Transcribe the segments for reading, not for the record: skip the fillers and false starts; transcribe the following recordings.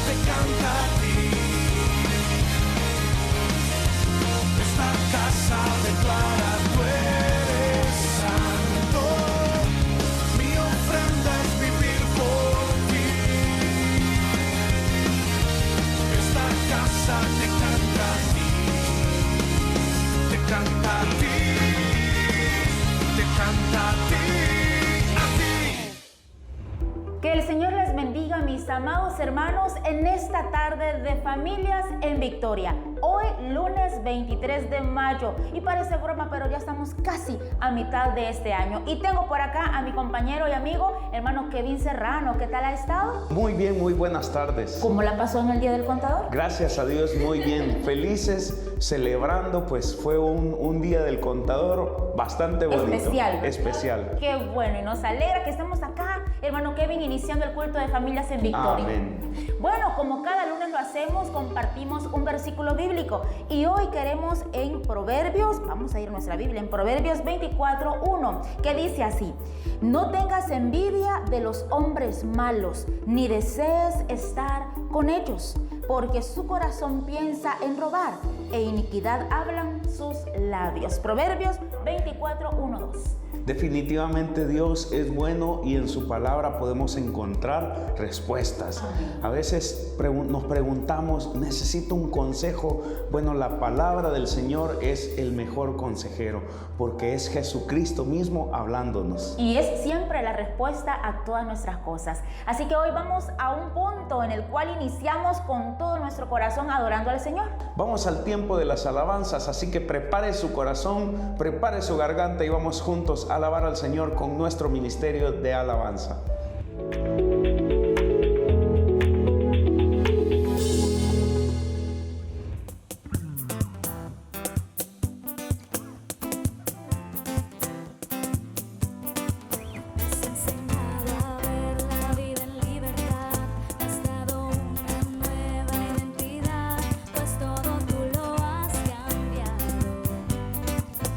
te canta a ti. Esta casa declara tú eres santo. Mi ofrenda es vivir por ti. Esta casa te canta a ti. Te canta a ti. Te canta a ti. Que el Señor les bendiga, mis amados hermanos, en esta tarde de Familias en Victoria. Hoy, lunes 23 de mayo, y parece broma, pero ya estamos casi a mitad de este año. Y tengo por acá a mi compañero y amigo, hermano Kevin Serrano. ¿Qué tal ha estado? Muy bien, muy buenas tardes. ¿Cómo la pasó en el Día del Contador? Gracias a Dios, muy bien. Felices, celebrando, pues fue un Día del Contador bastante bonito. Especial. Especial. Qué bueno, y nos alegra que estemos acá, hermano Kevin, iniciando el culto de Familias en Victoria. Amén. Bueno, como cada lunes lo hacemos, compartimos un versículo bíblico. Y hoy queremos en Proverbios, vamos a ir a nuestra Biblia, en Proverbios 24:1, que dice así: no tengas envidia de los hombres malos, ni desees estar con ellos, porque su corazón piensa en robar, e iniquidad hablan sus labios. Proverbios 24:1-2. Definitivamente Dios es bueno y en su palabra podemos encontrar respuestas. A veces nos preguntamos, ¿necesito un consejo? Bueno, la palabra del Señor es el mejor consejero, porque es Jesucristo mismo hablándonos. Y es siempre la respuesta a todas nuestras cosas. Así que hoy vamos a un punto en el cual iniciamos con todo nuestro corazón adorando al Señor. Vamos al tiempo de las alabanzas, así que prepare su corazón, prepare su garganta y vamos juntos a alabar al Señor con nuestro ministerio de alabanza.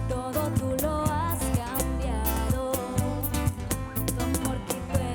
Todo tú lo has cambiado, tu amor que fue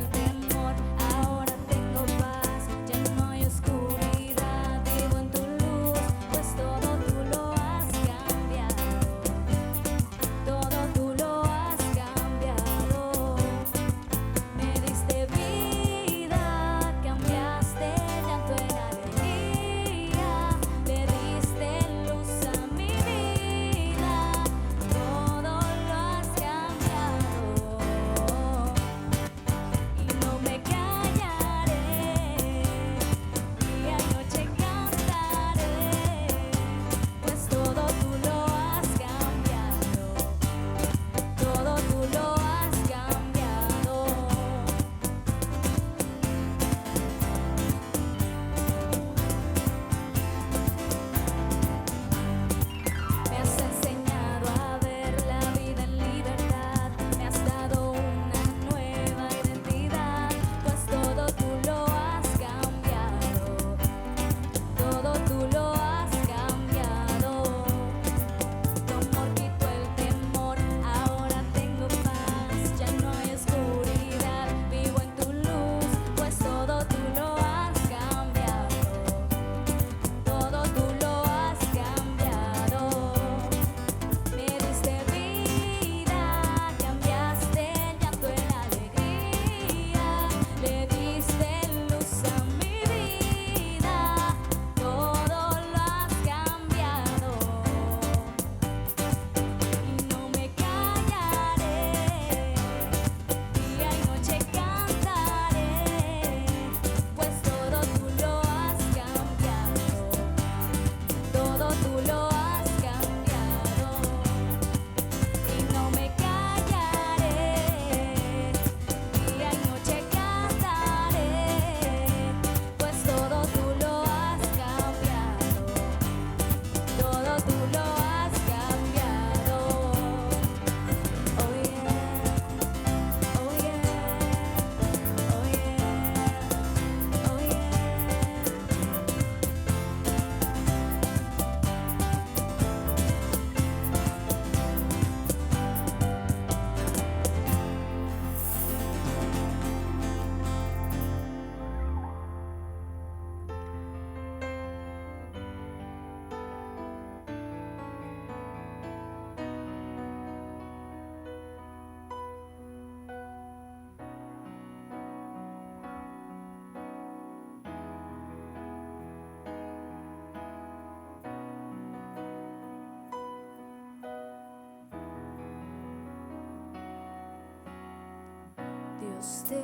Dios te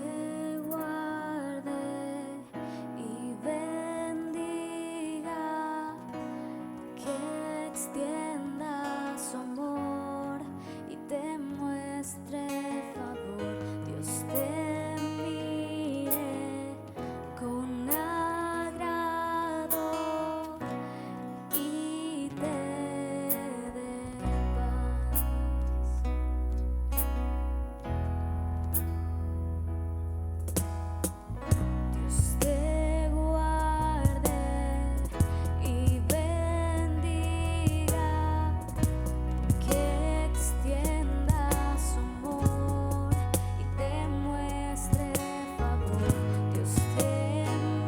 guarde y bendiga, que extienda su amor y te muestre favor. Dios te mire con agrado y te dé paz. Dios te guarde y bendiga, que extienda su amor y te muestre favor. Dios te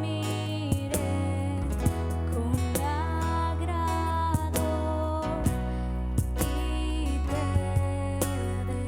mire con agrado y te dé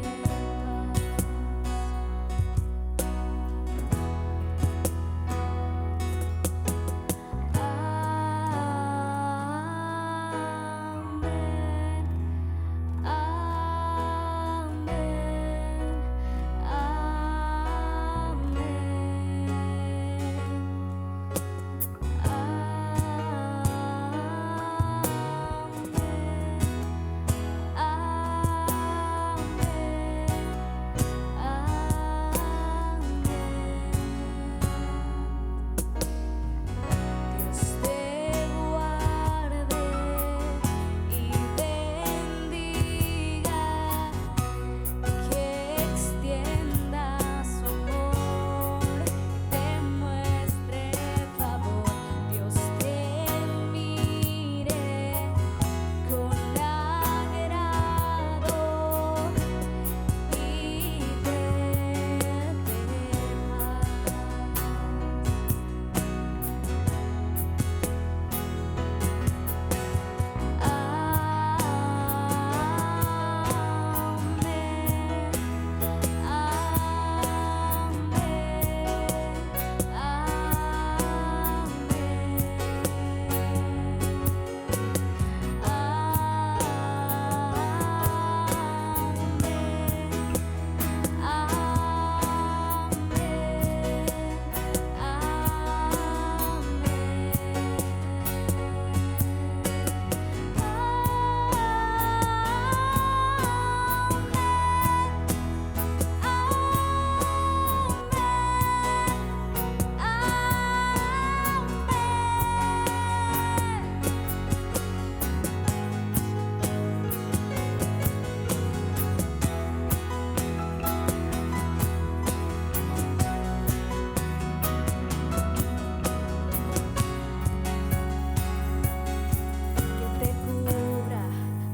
Dios te guarde y bendiga, que extienda su amor y te muestre favor. Dios te mire con agrado y te dé que te cubra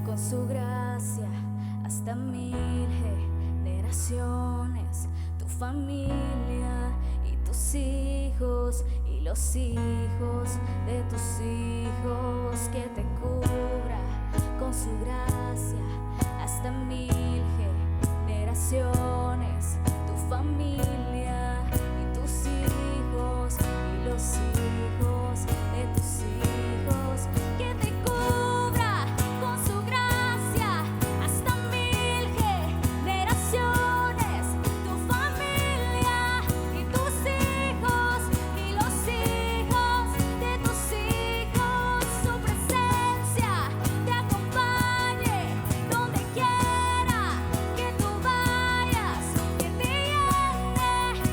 con su gracia hasta 1000 generaciones, tu familia y tus hijos y los hijos de tus hijos, que te cubra con su gracia hasta 1000 generaciones, tu familia y tus hijos y los hijos de tus hijos, que te cubra con su gracia hasta 1000 generaciones, tu familia y tus hijos y los hijos de tus hijos, su presencia te acompañe donde quiera que tú vayas, que te llene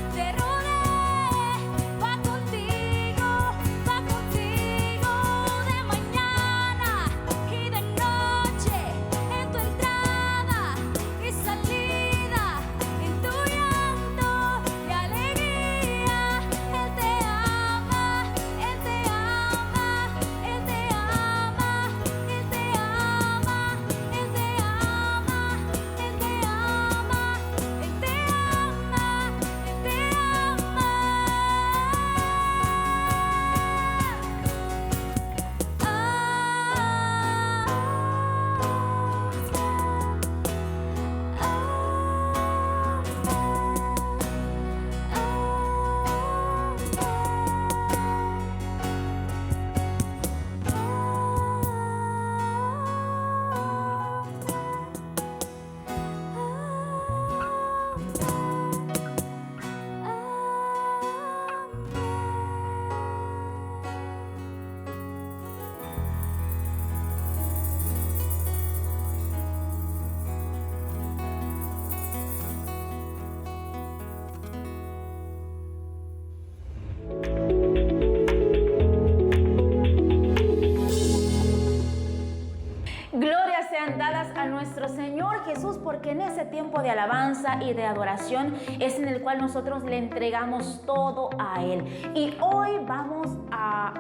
Jesús, porque en ese tiempo de alabanza y de adoración es en el cual nosotros le entregamos todo a Él. Y hoy vamos a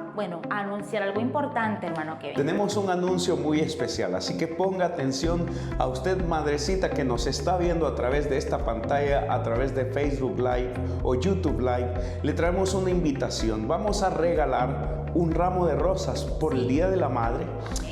anunciar algo importante, hermano Kevin. Tenemos un anuncio muy especial, así que ponga atención a usted, madrecita, que nos está viendo a través de esta pantalla, a través de Facebook Live o YouTube Live. Le traemos una invitación. Vamos a regalar un ramo de rosas por el Día de la Madre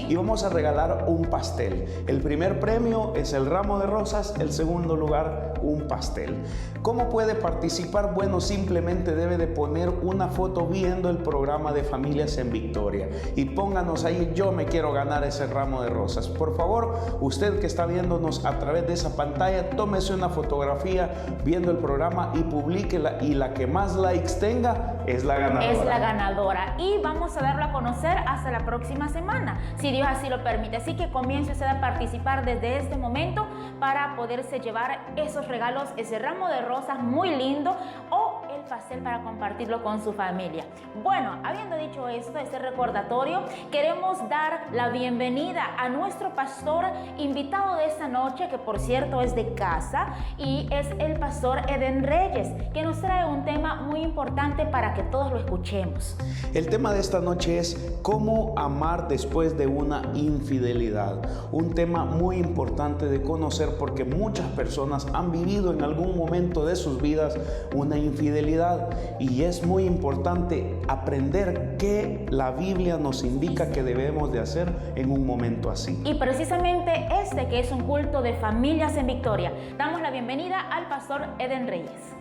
y vamos a regalar un pastel. El primer premio es el ramo de rosas, el segundo lugar un pastel. ¿Cómo puede participar? Bueno, simplemente debe de poner una foto viendo el programa de Familias en Victoria y pónganos ahí: yo me quiero ganar ese ramo de rosas. Por favor, usted que está viéndonos a través de esa pantalla, tómese una fotografía viendo el programa y publíquela, y la que más likes tenga es la ganadora. Es la ganadora, y vamos a darlo a conocer hasta la próxima semana, si Dios así lo permite. Así que comience usted a participar desde este momento para poderse llevar esos regalos, ese ramo de rosas muy lindo o el pastel para compartirlo con su familia. Bueno, habiendo dicho esto, este recordatorio, queremos dar la bienvenida a nuestro pastor invitado de esta noche, que por cierto es de casa, y es el pastor Eden Reyes, que nos trae un tema muy importante para que todos lo escuchemos. El tema de esta noche es cómo amar después de una infidelidad. Un tema muy importante de conocer, porque muchas personas han vivido en algún momento de sus vidas una infidelidad, y es muy importante aprender qué la Biblia nos indica que debemos de hacer en un momento así. Y precisamente este, que es un culto de Familias en Victoria, damos la bienvenida al pastor Eden Reyes.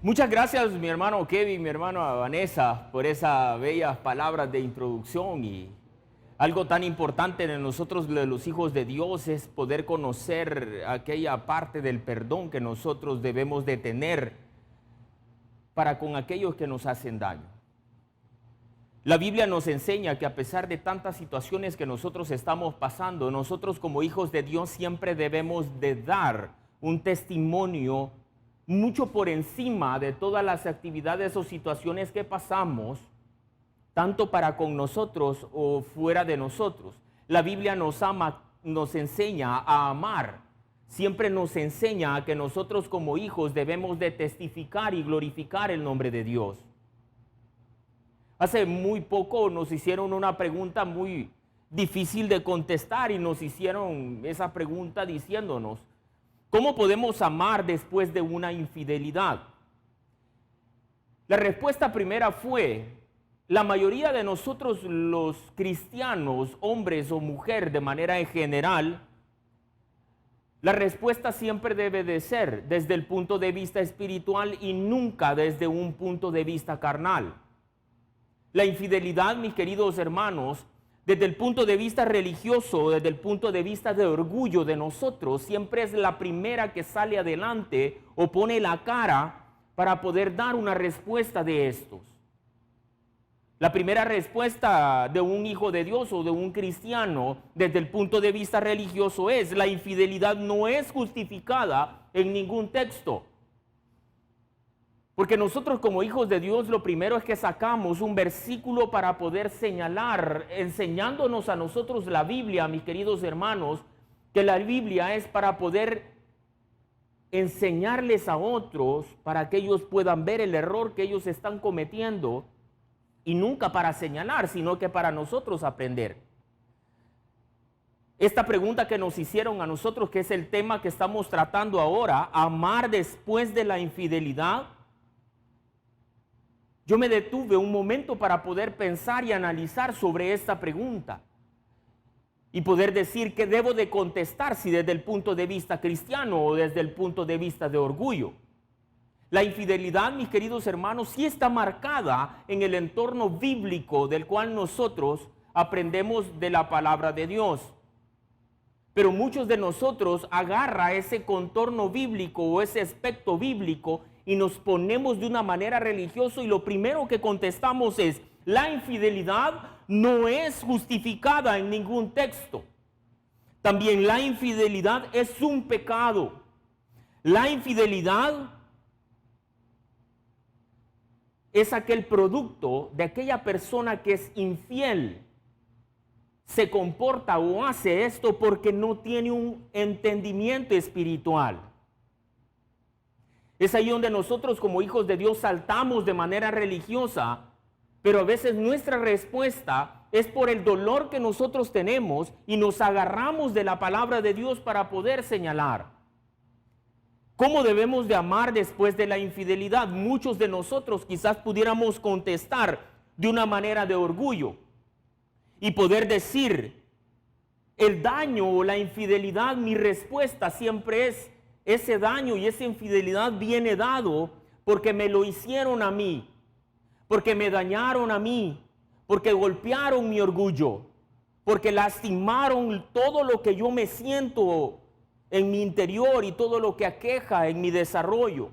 Muchas gracias, mi hermano Kevin, mi hermana Vanessa, por esas bellas palabras de introducción. Y algo tan importante en nosotros, los hijos de Dios, es poder conocer aquella parte del perdón que nosotros debemos de tener para con aquellos que nos hacen daño. La Biblia nos enseña que a pesar de tantas situaciones que nosotros estamos pasando, nosotros como hijos de Dios siempre debemos de dar un testimonio mucho por encima de todas las actividades o situaciones que pasamos, tanto para con nosotros o fuera de nosotros. La Biblia nos ama, nos enseña a amar. Siempre nos enseña a que nosotros como hijos debemos de testificar y glorificar el nombre de Dios. Hace muy poco nos hicieron una pregunta muy difícil de contestar, y nos hicieron esa pregunta diciéndonos: ¿cómo podemos amar después de una infidelidad? La respuesta primera fue: la mayoría de nosotros los cristianos, hombres o mujeres de manera en general, la respuesta siempre debe de ser desde el punto de vista espiritual y nunca desde un punto de vista carnal. La infidelidad, mis queridos hermanos, desde el punto de vista religioso, desde el punto de vista de orgullo de nosotros, siempre es la primera que sale adelante o pone la cara para poder dar una respuesta de estos. La primera respuesta de un hijo de Dios o de un cristiano desde el punto de vista religioso es: la infidelidad no es justificada en ningún texto. Porque nosotros como hijos de Dios, lo primero es que sacamos un versículo para poder señalar, enseñándonos a nosotros la Biblia, mis queridos hermanos, que la Biblia es para poder enseñarles a otros, para que ellos puedan ver el error que ellos están cometiendo, y nunca para señalar, sino que para nosotros aprender. Esta pregunta que nos hicieron a nosotros, que es el tema que estamos tratando ahora, amar después de la infidelidad, yo me detuve un momento para poder pensar y analizar sobre esta pregunta y poder decir que debo de contestar, si desde el punto de vista cristiano o desde el punto de vista de orgullo. La infidelidad, mis queridos hermanos, sí está marcada en el entorno bíblico del cual nosotros aprendemos de la palabra de Dios. Pero muchos de nosotros agarra ese contorno bíblico o ese aspecto bíblico y nos ponemos de una manera religiosa, y lo primero que contestamos es: la infidelidad no es justificada en ningún texto. También la infidelidad es un pecado. La infidelidad es aquel producto de aquella persona que es infiel. Se comporta o hace esto porque no tiene un entendimiento espiritual. Es ahí donde nosotros como hijos de Dios saltamos de manera religiosa, pero a veces nuestra respuesta es por el dolor que nosotros tenemos y nos agarramos de la palabra de Dios para poder señalar. ¿Cómo debemos de amar después de la infidelidad? Muchos de nosotros quizás pudiéramos contestar de una manera de orgullo y poder decir, el daño o la infidelidad, mi respuesta siempre es, ese daño y esa infidelidad viene dado porque me lo hicieron a mí, porque me dañaron a mí, porque golpearon mi orgullo, porque lastimaron todo lo que yo me siento en mi interior y todo lo que aqueja en mi desarrollo.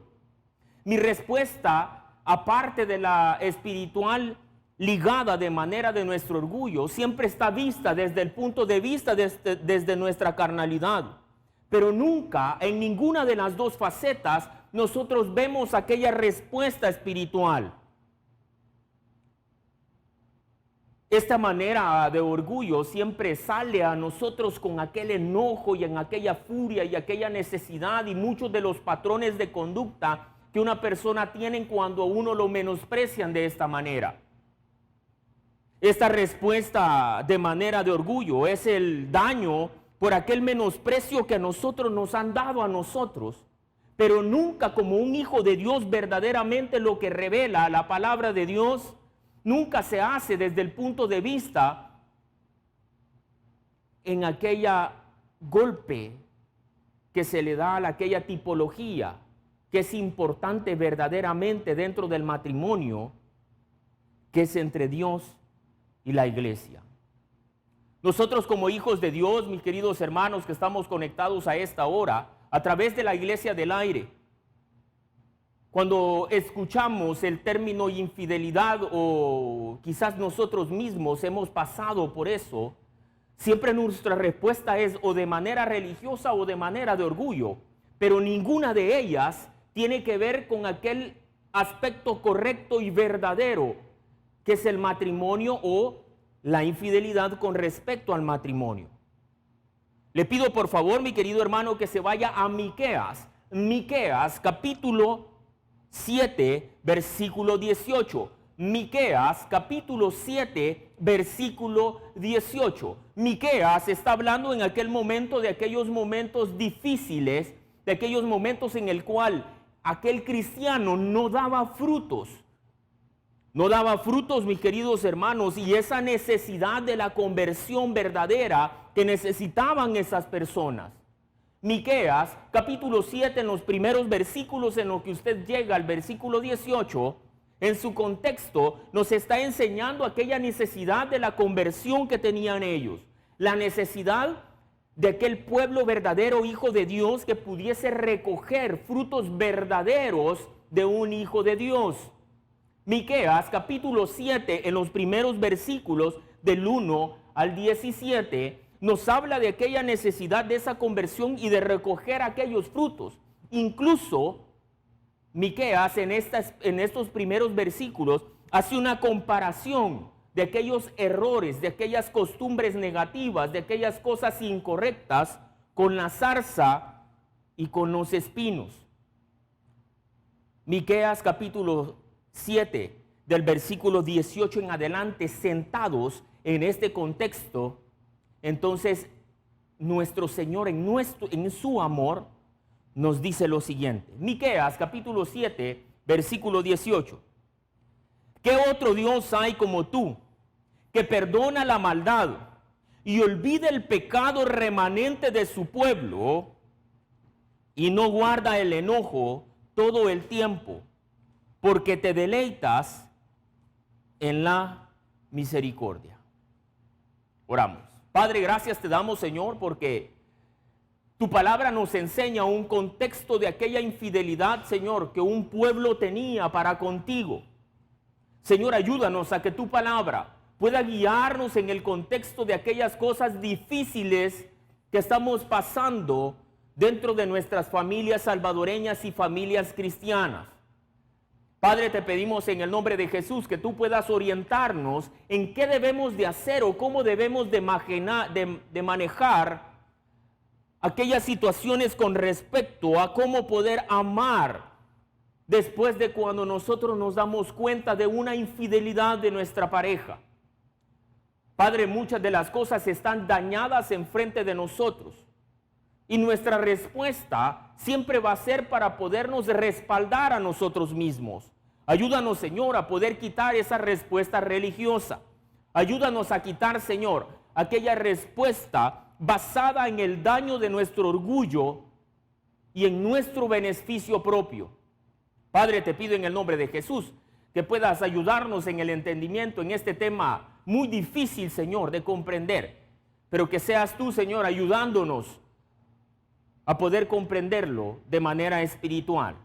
Mi respuesta, aparte de la espiritual, ligada de manera de nuestro orgullo, siempre está vista desde el punto de vista desde nuestra carnalidad. Pero nunca, en ninguna de las dos facetas, nosotros vemos aquella respuesta espiritual. Esta manera de orgullo siempre sale a nosotros con aquel enojo y en aquella furia y aquella necesidad y muchos de los patrones de conducta que una persona tiene cuando a uno lo menosprecian de esta manera. Esta respuesta de manera de orgullo es el daño por aquel menosprecio que a nosotros nos han dado a nosotros, pero nunca como un hijo de Dios verdaderamente lo que revela la palabra de Dios, nunca se hace desde el punto de vista en aquella golpe que se le da a aquella tipología que es importante verdaderamente dentro del matrimonio, que es entre Dios y la iglesia. Nosotros como hijos de Dios, mis queridos hermanos que estamos conectados a esta hora, a través de la Iglesia del Aire, cuando escuchamos el término infidelidad o quizás nosotros mismos hemos pasado por eso, siempre nuestra respuesta es o de manera religiosa o de manera de orgullo, pero ninguna de ellas tiene que ver con aquel aspecto correcto y verdadero que es el matrimonio o la infidelidad con respecto al matrimonio. Le pido por favor, mi querido hermano, que se vaya a Miqueas. Miqueas capítulo 7, versículo 18. Miqueas capítulo 7, versículo 18. Miqueas está hablando en aquel momento de aquellos momentos difíciles, de aquellos momentos en el cual aquel cristiano no daba frutos. No daba frutos, mis queridos hermanos, y esa necesidad de la conversión verdadera que necesitaban esas personas. Miqueas, capítulo 7, en los primeros versículos en los que usted llega al versículo 18, en su contexto nos está enseñando aquella necesidad de la conversión que tenían ellos. La necesidad de aquel pueblo verdadero, hijo de Dios, que pudiese recoger frutos verdaderos de un hijo de Dios. Miqueas capítulo 7, en los primeros versículos del 1 al 17, nos habla de aquella necesidad de esa conversión y de recoger aquellos frutos. Incluso Miqueas en estos primeros versículos hace una comparación de aquellos errores, de aquellas costumbres negativas, de aquellas cosas incorrectas con la zarza y con los espinos. Miqueas capítulo 7, del versículo 18 en adelante, sentados en este contexto, entonces nuestro Señor en su amor nos dice lo siguiente. Miqueas capítulo 7, versículo 18. ¿Qué otro Dios hay como tú, que perdona la maldad y olvida el pecado remanente de su pueblo y no guarda el enojo todo el tiempo? Porque te deleitas en la misericordia. Oramos. Padre, gracias te damos, Señor, porque tu palabra nos enseña un contexto de aquella infidelidad, Señor, que un pueblo tenía para contigo. Señor, ayúdanos a que tu palabra pueda guiarnos en el contexto de aquellas cosas difíciles que estamos pasando dentro de nuestras familias salvadoreñas y familias cristianas. Padre, te pedimos en el nombre de Jesús que tú puedas orientarnos en qué debemos de hacer o cómo debemos de manejar aquellas situaciones con respecto a cómo poder amar después de cuando nosotros nos damos cuenta de una infidelidad de nuestra pareja. Padre, muchas de las cosas están dañadas enfrente de nosotros y nuestra respuesta siempre va a ser para podernos respaldar a nosotros mismos. Ayúdanos, Señor, a poder quitar esa respuesta religiosa. Ayúdanos a quitar, Señor, aquella respuesta basada en el daño de nuestro orgullo y en nuestro beneficio propio. Padre, te pido en el nombre de Jesús que puedas ayudarnos en el entendimiento en este tema muy difícil, Señor, de comprender, pero que seas tú, Señor, ayudándonos a poder comprenderlo de manera espiritual.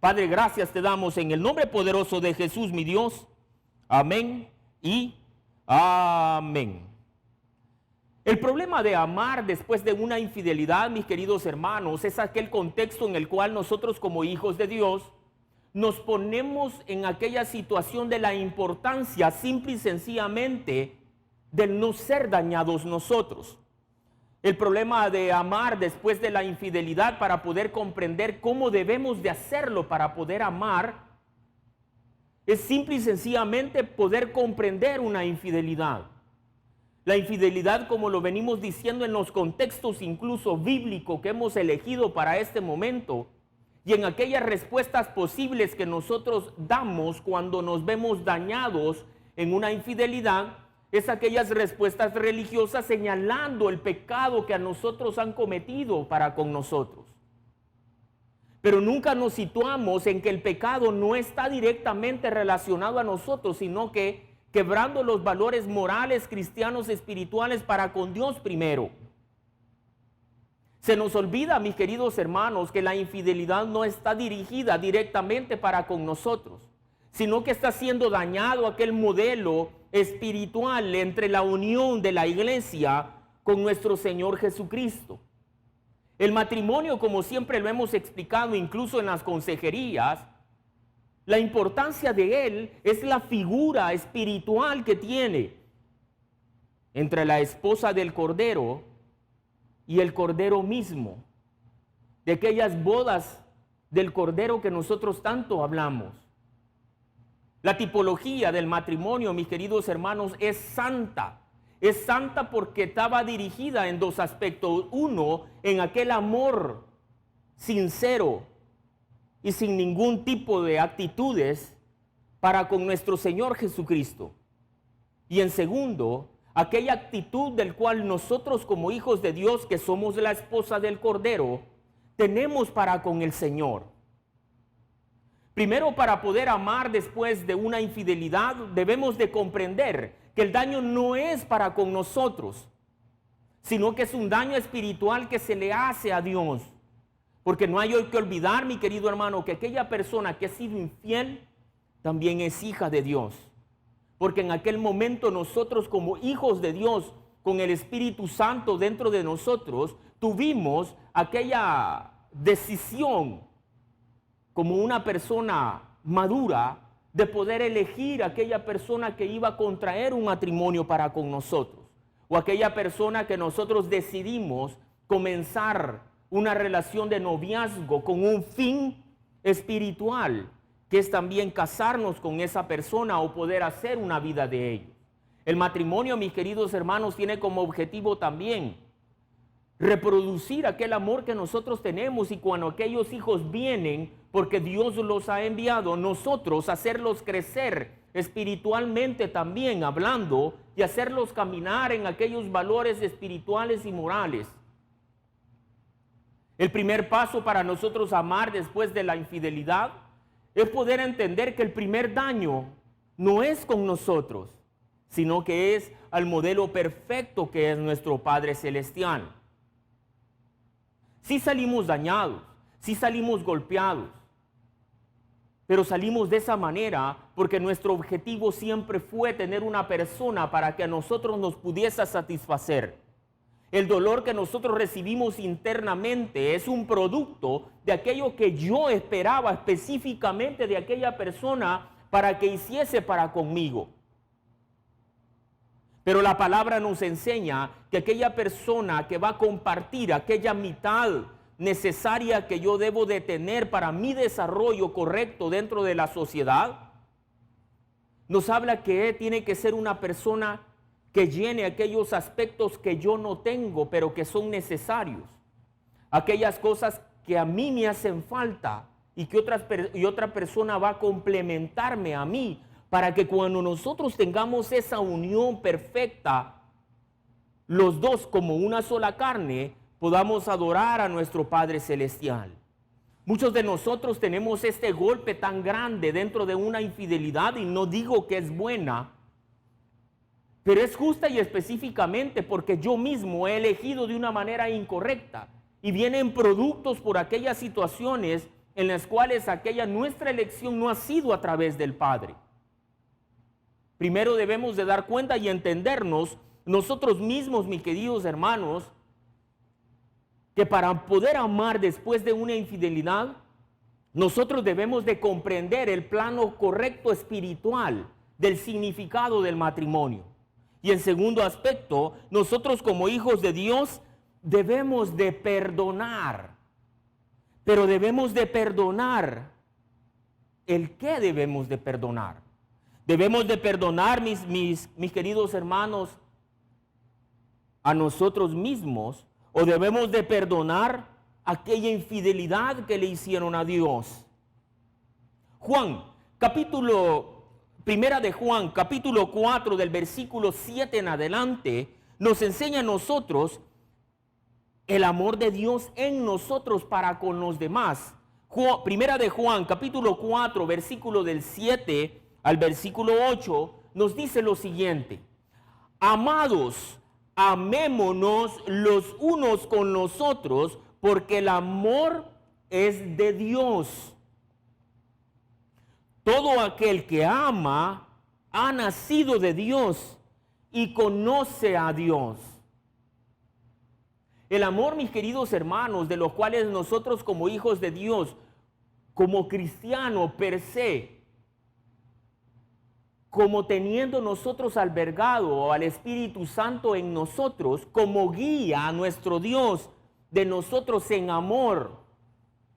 Padre, gracias te damos en el nombre poderoso de Jesús, mi Dios. Amén y amén. El problema de amar después de una infidelidad, mis queridos hermanos, es aquel contexto en el cual nosotros como hijos de Dios nos ponemos en aquella situación de la importancia simple y sencillamente del no ser dañados nosotros. El problema de amar después de la infidelidad, para poder comprender cómo debemos de hacerlo para poder amar, es simple y sencillamente poder comprender una infidelidad. La infidelidad, como lo venimos diciendo en los contextos incluso bíblicos que hemos elegido para este momento, y en aquellas respuestas posibles que nosotros damos cuando nos vemos dañados en una infidelidad, es aquellas respuestas religiosas señalando el pecado que a nosotros han cometido para con nosotros. Pero nunca nos situamos en que el pecado no está directamente relacionado a nosotros, sino que quebrando los valores morales, cristianos, espirituales para con Dios primero. Se nos olvida, mis queridos hermanos, que la infidelidad no está dirigida directamente para con nosotros, sino que está siendo dañado aquel modelo espiritual entre la unión de la iglesia con nuestro Señor Jesucristo. El matrimonio, como siempre lo hemos explicado incluso en las consejerías, la importancia de él es la figura espiritual que tiene entre la esposa del Cordero y el Cordero mismo, de aquellas bodas del Cordero que nosotros tanto hablamos. La tipología del matrimonio, mis queridos hermanos, es santa. Es santa porque estaba dirigida en dos aspectos. Uno, en aquel amor sincero y sin ningún tipo de actitudes para con nuestro Señor Jesucristo. Y en segundo, aquella actitud del cual nosotros como hijos de Dios, que somos la esposa del Cordero, tenemos para con el Señor. Primero, para poder amar después de una infidelidad, debemos de comprender que el daño no es para con nosotros, sino que es un daño espiritual que se le hace a Dios. Porque no hay hoy que olvidar, mi querido hermano, que aquella persona que ha sido infiel también es hija de Dios. Porque en aquel momento nosotros como hijos de Dios, con el Espíritu Santo dentro de nosotros, tuvimos aquella decisión como una persona madura de poder elegir aquella persona que iba a contraer un matrimonio para con nosotros, o aquella persona que nosotros decidimos comenzar una relación de noviazgo con un fin espiritual, que es también casarnos con esa persona o poder hacer una vida de ellos. El matrimonio, mis queridos hermanos, tiene como objetivo también reproducir aquel amor que nosotros tenemos, y cuando aquellos hijos vienen, porque Dios los ha enviado, nosotros hacerlos crecer espiritualmente también hablando, y hacerlos caminar en aquellos valores espirituales y morales. El primer paso para nosotros amar después de la infidelidad es poder entender que el primer daño no es con nosotros, sino que es al modelo perfecto que es nuestro Padre Celestial. Sí salimos dañados, sí salimos golpeados, pero salimos de esa manera porque nuestro objetivo siempre fue tener una persona para que a nosotros nos pudiese satisfacer. El dolor que nosotros recibimos internamente es un producto de aquello que yo esperaba específicamente de aquella persona para que hiciese para conmigo. Pero la palabra nos enseña que aquella persona que va a compartir aquella mitad necesaria que yo debo de tener para mi desarrollo correcto dentro de la sociedad, nos habla que tiene que ser una persona que llene aquellos aspectos que yo no tengo, pero que son necesarios. Aquellas cosas que a mí me hacen falta y que otra persona va a complementarme a mí, para que cuando nosotros tengamos esa unión perfecta, los dos como una sola carne, podamos adorar a nuestro Padre Celestial. Muchos de nosotros tenemos este golpe tan grande dentro de una infidelidad, y no digo que es buena, pero es justa y específicamente porque yo mismo he elegido de una manera incorrecta, y vienen productos por aquellas situaciones en las cuales nuestra elección no ha sido a través del Padre. Primero debemos de dar cuenta y entendernos nosotros mismos, mis queridos hermanos, que para poder amar después de una infidelidad, nosotros debemos de comprender el plano correcto espiritual del significado del matrimonio. Y en segundo aspecto, nosotros como hijos de Dios debemos de perdonar. Pero debemos de perdonar. ¿El qué debemos de perdonar? Debemos de perdonar, mis queridos hermanos, a nosotros mismos, o debemos de perdonar aquella infidelidad que le hicieron a Dios. Primera de Juan, capítulo 4, del versículo 7 en adelante, nos enseña a nosotros el amor de Dios en nosotros para con los demás. Primera de Juan, capítulo 4, versículo del 7 al versículo 8, nos dice lo siguiente: amados, amémonos los unos con los otros, porque el amor es de Dios. Todo aquel que ama ha nacido de Dios y conoce a Dios. El amor, mis queridos hermanos, de los cuales nosotros como hijos de Dios, como cristiano per se, como teniendo nosotros albergado al Espíritu Santo en nosotros, como guía a nuestro Dios de nosotros en amor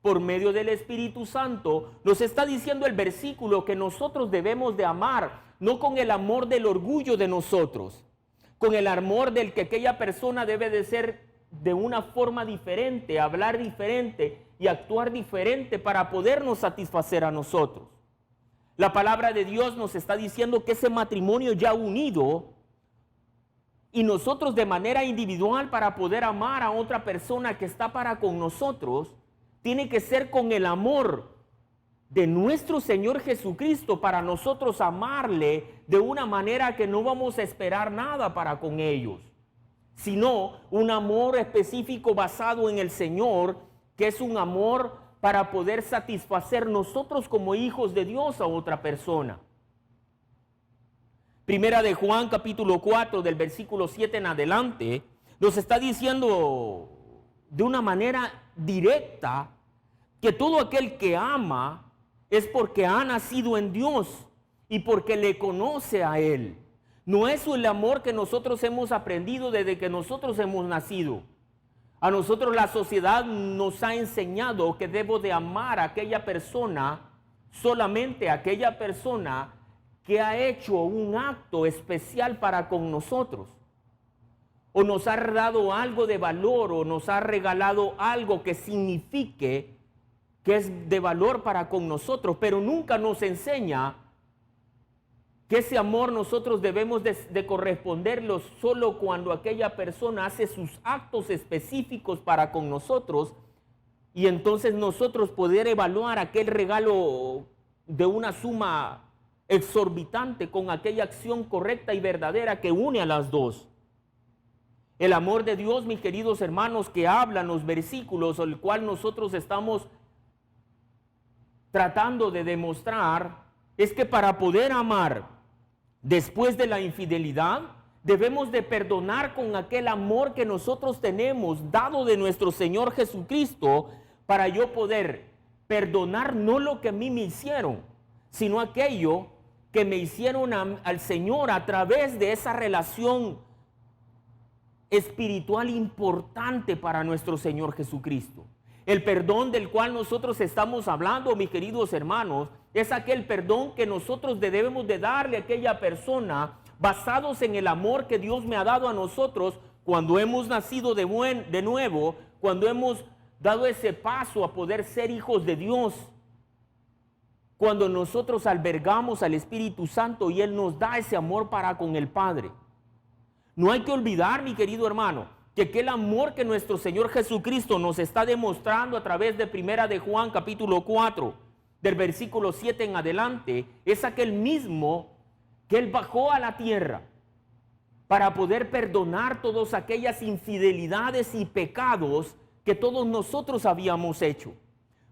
por medio del Espíritu Santo, nos está diciendo el versículo que nosotros debemos de amar, no con el amor del orgullo de nosotros, con el amor del que aquella persona debe de ser de una forma diferente, hablar diferente y actuar diferente para podernos satisfacer a nosotros. La palabra de Dios nos está diciendo que ese matrimonio ya unido, y nosotros de manera individual para poder amar a otra persona que está para con nosotros, tiene que ser con el amor de nuestro Señor Jesucristo para nosotros amarle de una manera que no vamos a esperar nada para con ellos, sino un amor específico basado en el Señor, que es un amor para poder satisfacer nosotros como hijos de Dios a otra persona. Primera de Juan, capítulo 4, del versículo 7 en adelante, nos está diciendo de una manera directa que todo aquel que ama es porque ha nacido en Dios y porque le conoce a Él. No es el amor que nosotros hemos aprendido desde que nosotros hemos nacido. A nosotros la sociedad nos ha enseñado que debo de amar a aquella persona, solamente a aquella persona que ha hecho un acto especial para con nosotros, o nos ha dado algo de valor, o nos ha regalado algo que signifique que es de valor para con nosotros, pero nunca nos enseña que ese amor nosotros debemos de corresponderlo solo cuando aquella persona hace sus actos específicos para con nosotros, y entonces nosotros poder evaluar aquel regalo de una suma exorbitante con aquella acción correcta y verdadera que une a las dos. El amor de Dios, mis queridos hermanos, que hablan los versículos, el cual nosotros estamos tratando de demostrar, es que para poder amar después de la infidelidad, debemos de perdonar con aquel amor que nosotros tenemos dado de nuestro Señor Jesucristo, para yo poder perdonar no lo que a mí me hicieron, sino aquello que me hicieron al Señor a través de esa relación espiritual importante para nuestro Señor Jesucristo. El perdón del cual nosotros estamos hablando, mis queridos hermanos, es aquel perdón que nosotros debemos de darle a aquella persona basados en el amor que Dios me ha dado a nosotros cuando hemos nacido de nuevo, cuando hemos dado ese paso a poder ser hijos de Dios, cuando nosotros albergamos al Espíritu Santo y Él nos da ese amor para con el Padre. No hay que olvidar, mi querido hermano, que aquel amor que nuestro Señor Jesucristo nos está demostrando a través de Primera de Juan capítulo 4, del versículo 7 en adelante, es aquel mismo que Él bajó a la tierra para poder perdonar todas aquellas infidelidades y pecados que todos nosotros habíamos hecho.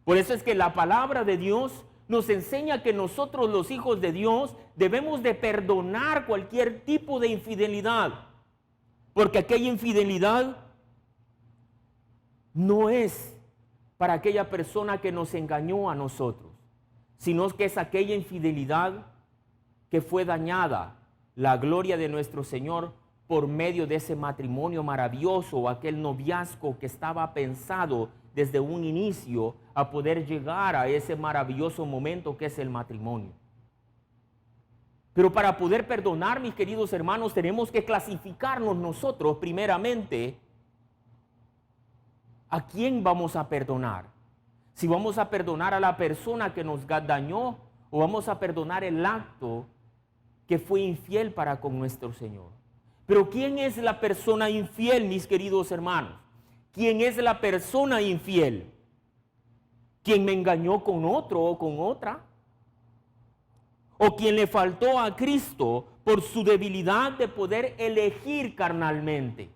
Por eso es que la palabra de Dios nos enseña que nosotros, los hijos de Dios, debemos de perdonar cualquier tipo de infidelidad, porque aquella infidelidad no es para aquella persona que nos engañó a nosotros, sino que es aquella infidelidad que fue dañada la gloria de nuestro Señor por medio de ese matrimonio maravilloso, o aquel noviazgo que estaba pensado desde un inicio a poder llegar a ese maravilloso momento que es el matrimonio. Pero para poder perdonar, mis queridos hermanos, tenemos que clasificarnos nosotros primeramente a quién vamos a perdonar. Si vamos a perdonar a la persona que nos dañó, o vamos a perdonar el acto que fue infiel para con nuestro Señor. Pero ¿quién es la persona infiel, mis queridos hermanos? ¿Quién es la persona infiel? ¿Quién me engañó con otro o con otra? ¿O quien le faltó a Cristo por su debilidad de poder elegir carnalmente?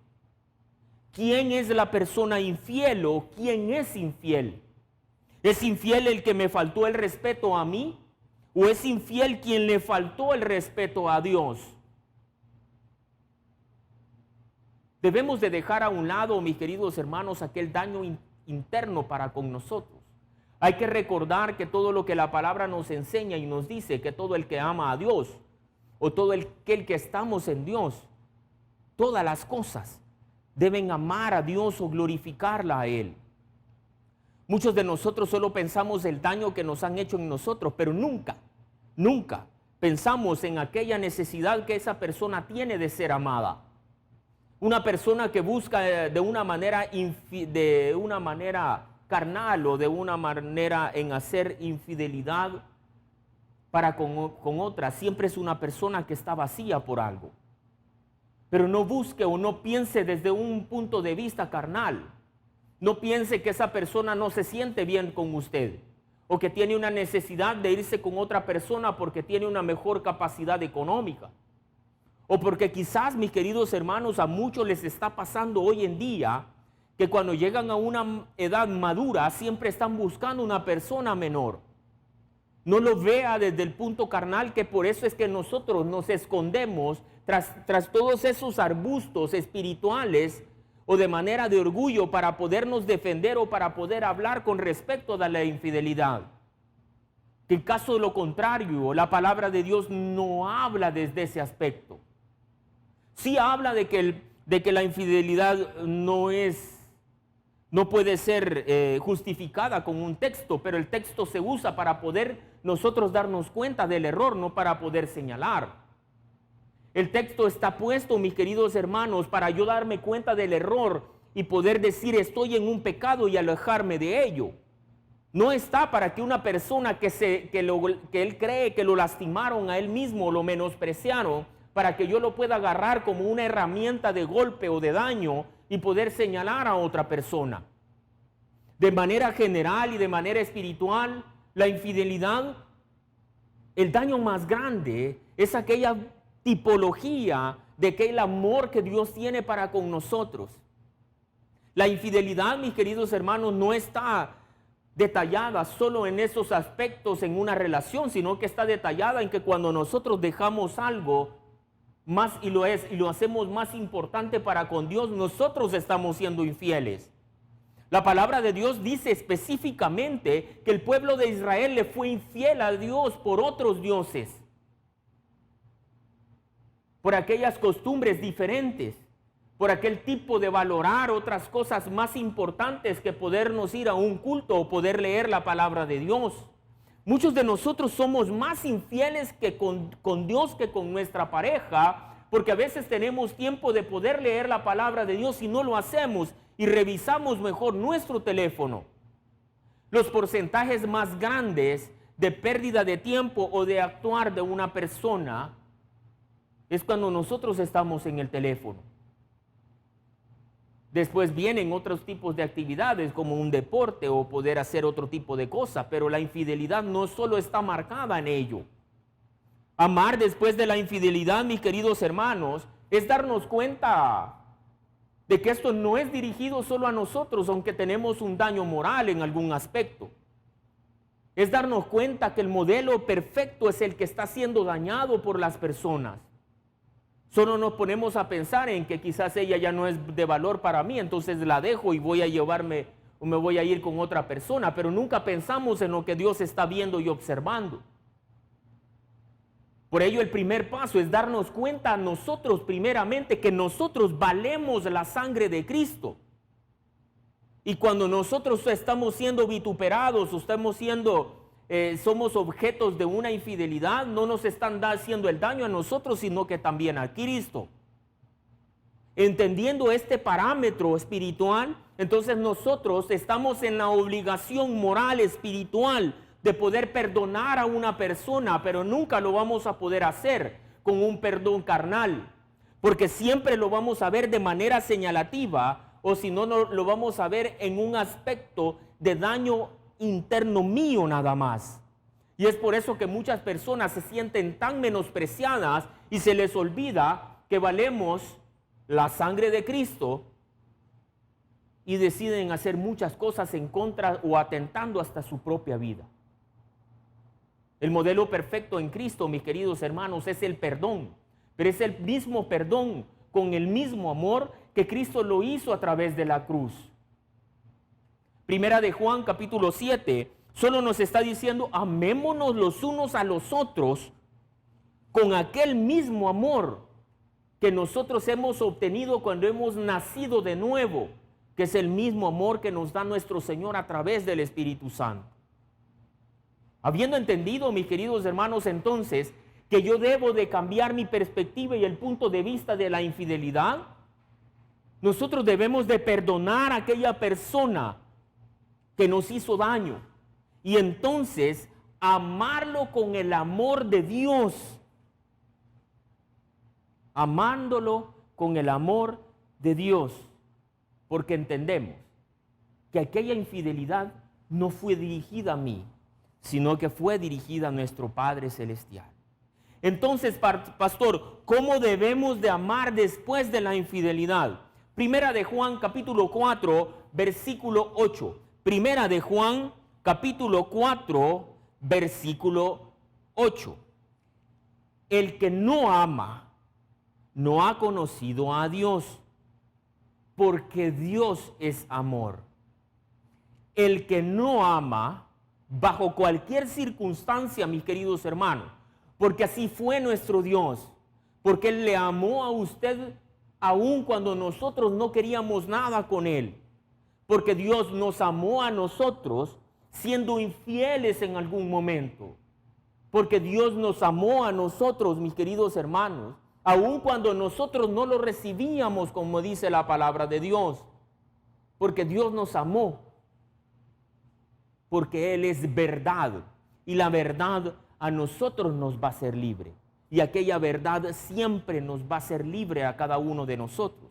¿Quién es la persona infiel o quién es infiel? ¿Es infiel el que me faltó el respeto a mí? ¿O es infiel quien le faltó el respeto a Dios? Debemos de dejar a un lado, mis queridos hermanos, aquel daño interno para con nosotros. Hay que recordar que todo lo que la palabra nos enseña y nos dice, que todo el que ama a Dios, o todo el que estamos en Dios, todas las cosas deben amar a Dios o glorificarla a Él. Muchos de nosotros solo pensamos el daño que nos han hecho en nosotros, pero nunca pensamos en aquella necesidad que esa persona tiene de ser amada. Una persona que busca de una manera carnal o de una manera en hacer infidelidad para con otra, siempre es una persona que está vacía por algo. Pero no busque o no piense desde un punto de vista carnal. No piense que esa persona no se siente bien con usted, o que tiene una necesidad de irse con otra persona porque tiene una mejor capacidad económica. O porque quizás, mis queridos hermanos, a muchos les está pasando hoy en día que cuando llegan a una edad madura siempre están buscando una persona menor. No lo vea desde el punto carnal, que por eso es que nosotros nos escondemos tras todos esos arbustos espirituales o de manera de orgullo para podernos defender o para poder hablar con respecto a la infidelidad. Que en caso de lo contrario, la palabra de Dios no habla desde ese aspecto. Sí habla de que la infidelidad no puede ser justificada con un texto, pero el texto se usa para poder nosotros darnos cuenta del error, no para poder señalar. El texto está puesto, mis queridos hermanos, para yo darme cuenta del error y poder decir estoy en un pecado y alejarme de ello. No está para que una persona que él cree que lo lastimaron a él mismo, lo menospreciaron, para que yo lo pueda agarrar como una herramienta de golpe o de daño y poder señalar a otra persona. De manera general y de manera espiritual, la infidelidad, el daño más grande es aquella tipología de aquel amor que Dios tiene para con nosotros. La infidelidad, mis queridos hermanos, no está detallada solo en esos aspectos en una relación, sino que está detallada en que cuando nosotros dejamos algo más y lo hacemos más importante para con Dios, nosotros estamos siendo infieles. La palabra de Dios dice específicamente que el pueblo de Israel le fue infiel a Dios por otros dioses, por aquellas costumbres diferentes, por aquel tipo de valorar otras cosas más importantes que podernos ir a un culto o poder leer la palabra de Dios. Muchos de nosotros somos más infieles que con Dios que con nuestra pareja, porque a veces tenemos tiempo de poder leer la palabra de Dios y no lo hacemos y revisamos mejor nuestro teléfono. Los porcentajes más grandes de pérdida de tiempo o de actuar de una persona es cuando nosotros estamos en el teléfono. Después vienen otros tipos de actividades como un deporte o poder hacer otro tipo de cosas, pero la infidelidad no solo está marcada en ello. Amar después de la infidelidad, mis queridos hermanos, es darnos cuenta de que esto no es dirigido solo a nosotros, aunque tenemos un daño moral en algún aspecto. Es darnos cuenta que el modelo perfecto es el que está siendo dañado por las personas. Solo nos ponemos a pensar en que quizás ella ya no es de valor para mí, entonces la dejo y voy a llevarme o me voy a ir con otra persona, pero nunca pensamos en lo que Dios está viendo y observando. Por ello el primer paso es darnos cuenta a nosotros primeramente que nosotros valemos la sangre de Cristo. Y cuando nosotros estamos siendo vituperados o estamos siendo somos objetos de una infidelidad, no nos están haciendo el daño a nosotros, sino que también a Cristo. Entendiendo este parámetro espiritual, entonces nosotros estamos en la obligación moral espiritual de poder perdonar a una persona, pero nunca lo vamos a poder hacer con un perdón carnal, porque siempre lo vamos a ver de manera señalativa, o si no, lo vamos a ver en un aspecto de daño interno mío nada más. Y es por eso que muchas personas se sienten tan menospreciadas y se les olvida que valemos la sangre de Cristo y deciden hacer muchas cosas en contra o atentando hasta su propia vida. El modelo perfecto en Cristo, mis queridos hermanos, es el perdón, pero es el mismo perdón con el mismo amor que Cristo lo hizo a través de la cruz. Primera de Juan capítulo 7 solo nos está diciendo: amémonos los unos a los otros con aquel mismo amor que nosotros hemos obtenido cuando hemos nacido de nuevo, que es el mismo amor que nos da nuestro Señor a través del Espíritu Santo. Habiendo entendido, mis queridos hermanos, entonces, que yo debo de cambiar mi perspectiva y el punto de vista de la infidelidad, nosotros debemos de perdonar a aquella persona que nos hizo daño y entonces amarlo con el amor de Dios, amándolo con el amor de Dios, porque entendemos que aquella infidelidad no fue dirigida a mí, sino que fue dirigida a nuestro Padre Celestial. Entonces, pastor, ¿cómo debemos de amar después de la infidelidad? Primera de Juan capítulo 4, versículo 8. Primera de Juan, capítulo 4, versículo 8. El que no ama, no ha conocido a Dios, porque Dios es amor. El que no ama, bajo cualquier circunstancia, mis queridos hermanos, porque así fue nuestro Dios, porque Él le amó a usted aun cuando nosotros no queríamos nada con Él. Porque Dios nos amó a nosotros siendo infieles en algún momento. Porque Dios nos amó a nosotros, mis queridos hermanos, aun cuando nosotros no lo recibíamos, como dice la palabra de Dios. Porque Dios nos amó. Porque Él es verdad. Y la verdad a nosotros nos va a hacer libre. Y aquella verdad siempre nos va a hacer libre a cada uno de nosotros.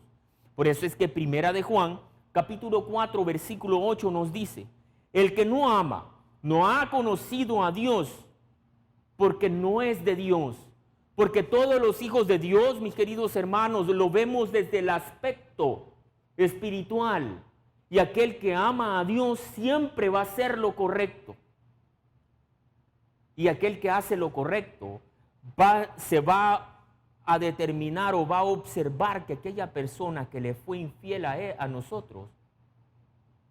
Por eso es que Primera de Juan capítulo 4, versículo 8 nos dice: el que no ama, no ha conocido a Dios, porque no es de Dios. Porque todos los hijos de Dios, mis queridos hermanos, lo vemos desde el aspecto espiritual. Y aquel que ama a Dios siempre va a hacer lo correcto. Y aquel que hace lo correcto se va a determinar o va a observar que aquella persona que le fue infiel a nosotros,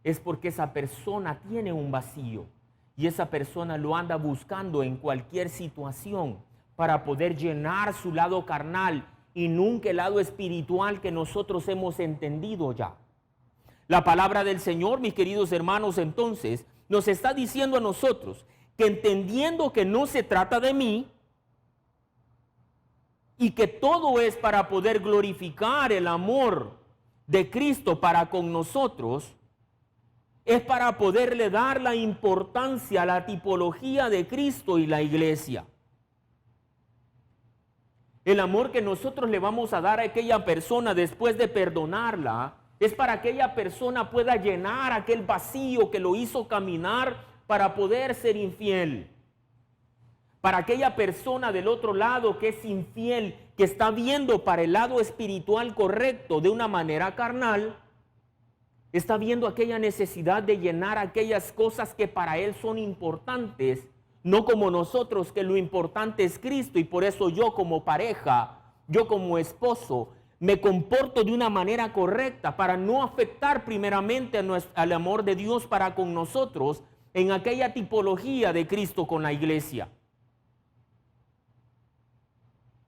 es porque esa persona tiene un vacío y esa persona lo anda buscando en cualquier situación para poder llenar su lado carnal y nunca el lado espiritual que nosotros hemos entendido ya. La palabra del Señor, mis queridos hermanos, entonces nos está diciendo a nosotros que entendiendo que no se trata de mí y que todo es para poder glorificar el amor de Cristo para con nosotros, es para poderle dar la importancia a la tipología de Cristo y la iglesia. El amor que nosotros le vamos a dar a aquella persona después de perdonarla es para que aquella persona pueda llenar aquel vacío que lo hizo caminar para poder ser infiel. Para aquella persona del otro lado que es infiel, que está viendo para el lado espiritual correcto de una manera carnal, está viendo aquella necesidad de llenar aquellas cosas que para él son importantes, no como nosotros, que lo importante es Cristo, y por eso yo como pareja, yo como esposo, me comporto de una manera correcta para no afectar primeramente al amor de Dios para con nosotros en aquella tipología de Cristo con la iglesia.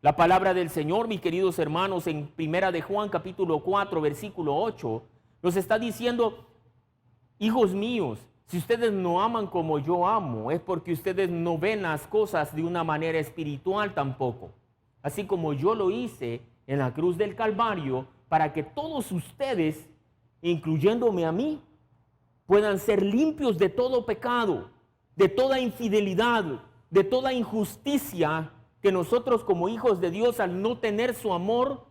La palabra del Señor, mis queridos hermanos, en Primera de Juan capítulo 4, versículo 8, nos está diciendo: hijos míos, si ustedes no aman como yo amo, es porque ustedes no ven las cosas de una manera espiritual tampoco. Así como yo lo hice en la cruz del Calvario, para que todos ustedes, incluyéndome a mí, puedan ser limpios de todo pecado, de toda infidelidad, de toda injusticia que nosotros como hijos de Dios, al no tener su amor,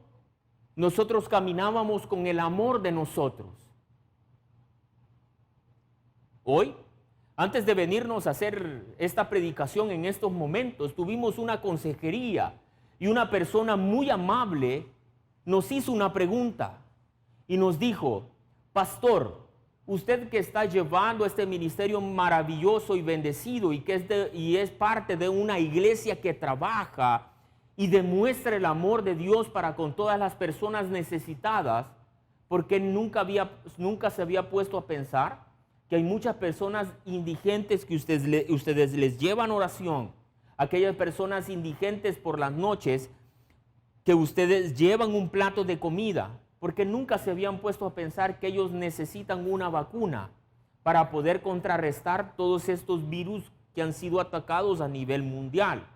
nosotros caminábamos con el amor de nosotros. Hoy, antes de venirnos a hacer esta predicación en estos momentos, tuvimos una consejería y una persona muy amable nos hizo una pregunta y nos dijo: pastor, usted que está llevando este ministerio maravilloso y bendecido y que es parte de una iglesia que trabaja y demuestra el amor de Dios para con todas las personas necesitadas, ¿por qué nunca se había puesto a pensar que hay muchas personas indigentes que ustedes les llevan oración? Aquellas personas indigentes por las noches que ustedes llevan un plato de comida, porque nunca se habían puesto a pensar que ellos necesitan una vacuna para poder contrarrestar todos estos virus que han sido atacados a nivel mundial.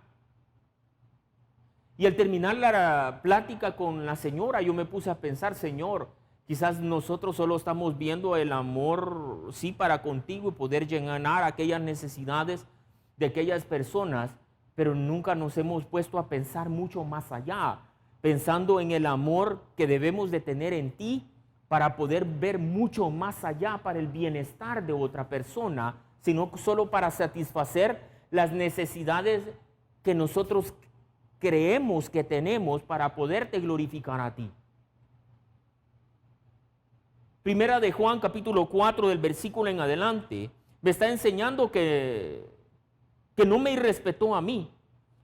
Y al terminar la plática con la señora, yo me puse a pensar: Señor, quizás nosotros solo estamos viendo el amor, sí, para contigo y poder llenar aquellas necesidades de aquellas personas, pero nunca nos hemos puesto a pensar mucho más allá, pensando en el amor que debemos de tener en ti para poder ver mucho más allá para el bienestar de otra persona, sino solo para satisfacer las necesidades que nosotros creemos que tenemos para poderte glorificar a ti. Primera de Juan capítulo 4 del versículo en adelante me está enseñando que no me irrespetó a mí,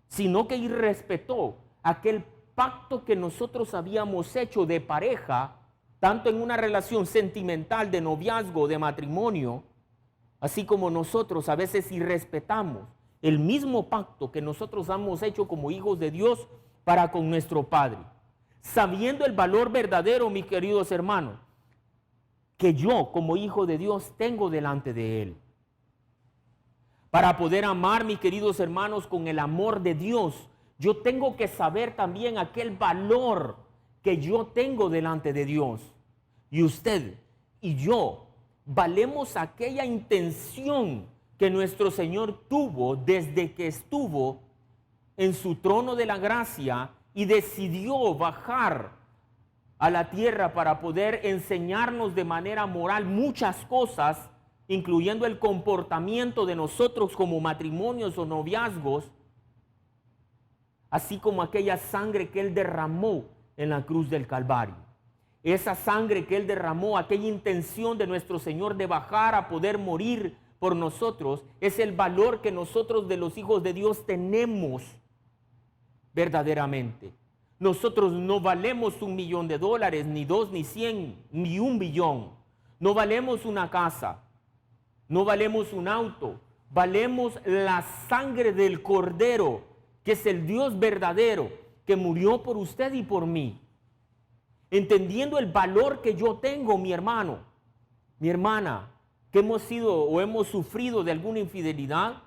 sino que irrespetó aquel pacto que nosotros habíamos hecho de pareja, tanto en una relación sentimental, de noviazgo, de matrimonio, así como nosotros a veces irrespetamos el mismo pacto que nosotros hemos hecho como hijos de Dios para con nuestro Padre, sabiendo el valor verdadero, mis queridos hermanos, que yo como hijo de Dios tengo delante de Él. Para poder amar, mis queridos hermanos, con el amor de Dios, yo tengo que saber también aquel valor que yo tengo delante de Dios. Y usted y yo valemos aquella intención que nuestro Señor tuvo desde que estuvo en su trono de la gracia y decidió bajar a la tierra para poder enseñarnos de manera moral muchas cosas, incluyendo el comportamiento de nosotros como matrimonios o noviazgos, así como aquella sangre que Él derramó en la cruz del Calvario. Esa sangre que Él derramó, aquella intención de nuestro Señor de bajar a poder morir por nosotros, es el valor que nosotros de los hijos de Dios tenemos verdaderamente. Nosotros no valemos $1.000.000, ni 2, ni 100, ni 1 billón. No valemos una casa, no valemos un auto. Valemos la sangre del Cordero, que es el Dios verdadero, que murió por usted y por mí. Entendiendo el valor que yo tengo, mi hermano, mi hermana, que hemos sido o hemos sufrido de alguna infidelidad,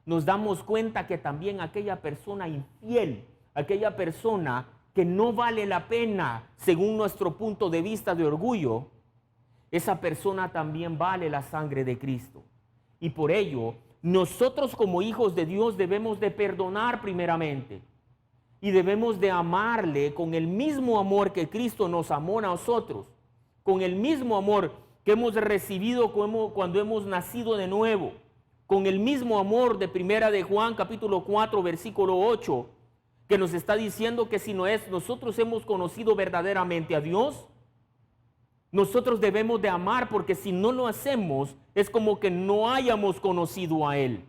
nos damos cuenta que también aquella persona infiel, aquella persona que no vale la pena según nuestro punto de vista de orgullo, esa persona también vale la sangre de Cristo. Y por ello, nosotros como hijos de Dios debemos de perdonar primeramente y debemos de amarle con el mismo amor que Cristo nos amó a nosotros, con el mismo amor que hemos recibido cuando hemos nacido de nuevo, con el mismo amor de Primera de Juan capítulo 4 versículo 8, que nos está diciendo que si nosotros hemos conocido verdaderamente a Dios, nosotros debemos de amar, porque si no lo hacemos es como que no hayamos conocido a Él.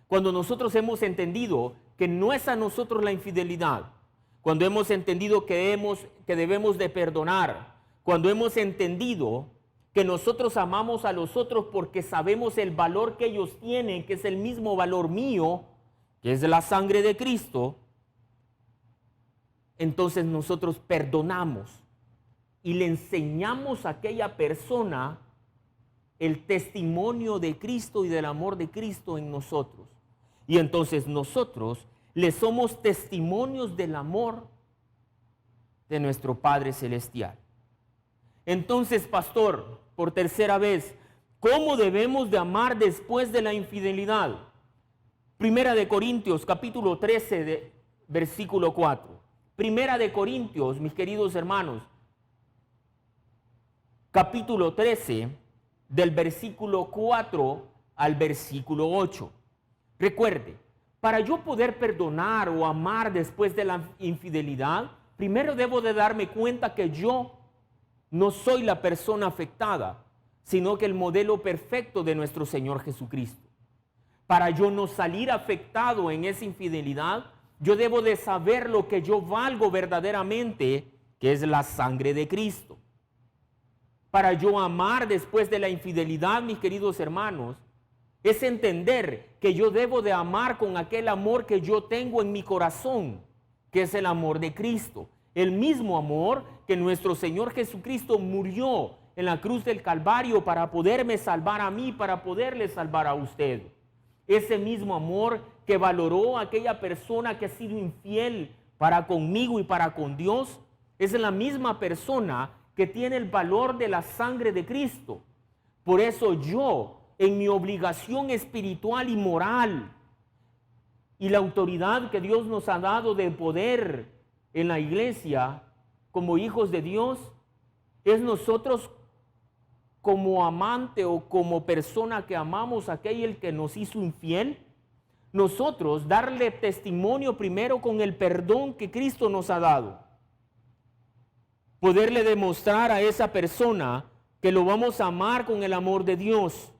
Cuando nosotros hemos entendido que no es a nosotros la infidelidad, cuando hemos entendido que debemos de perdonar, cuando hemos entendido que nosotros amamos a los otros porque sabemos el valor que ellos tienen, que es el mismo valor mío, que es la sangre de Cristo, entonces nosotros perdonamos y le enseñamos a aquella persona el testimonio de Cristo y del amor de Cristo en nosotros. Y entonces nosotros le somos testimonios del amor de nuestro Padre Celestial. Entonces, pastor, por tercera vez, ¿cómo debemos de amar después de la infidelidad? Primera de Corintios, capítulo 13, versículo 4. Primera de Corintios, mis queridos hermanos, capítulo 13, del versículo 4 al versículo 8. Recuerde, para yo poder perdonar o amar después de la infidelidad, primero debo de darme cuenta que yo no soy la persona afectada, sino que el modelo perfecto de nuestro Señor Jesucristo. Para yo no salir afectado en esa infidelidad, yo debo de saber lo que yo valgo verdaderamente, que es la sangre de Cristo. Para yo amar después de la infidelidad, mis queridos hermanos, es entender que yo debo de amar con aquel amor que yo tengo en mi corazón, que es el amor de Cristo. El mismo amor que nuestro Señor Jesucristo murió en la cruz del Calvario para poderme salvar a mí, para poderle salvar a usted. Ese mismo amor que valoró a aquella persona que ha sido infiel para conmigo y para con Dios, es la misma persona que tiene el valor de la sangre de Cristo. Por eso yo, en mi obligación espiritual y moral, y la autoridad que Dios nos ha dado de poder en la iglesia, como hijos de Dios, es nosotros como amante o como persona que amamos a aquel que nos hizo infiel, nosotros darle testimonio primero con el perdón que Cristo nos ha dado. Poderle demostrar a esa persona que lo vamos a amar con el amor de Dios.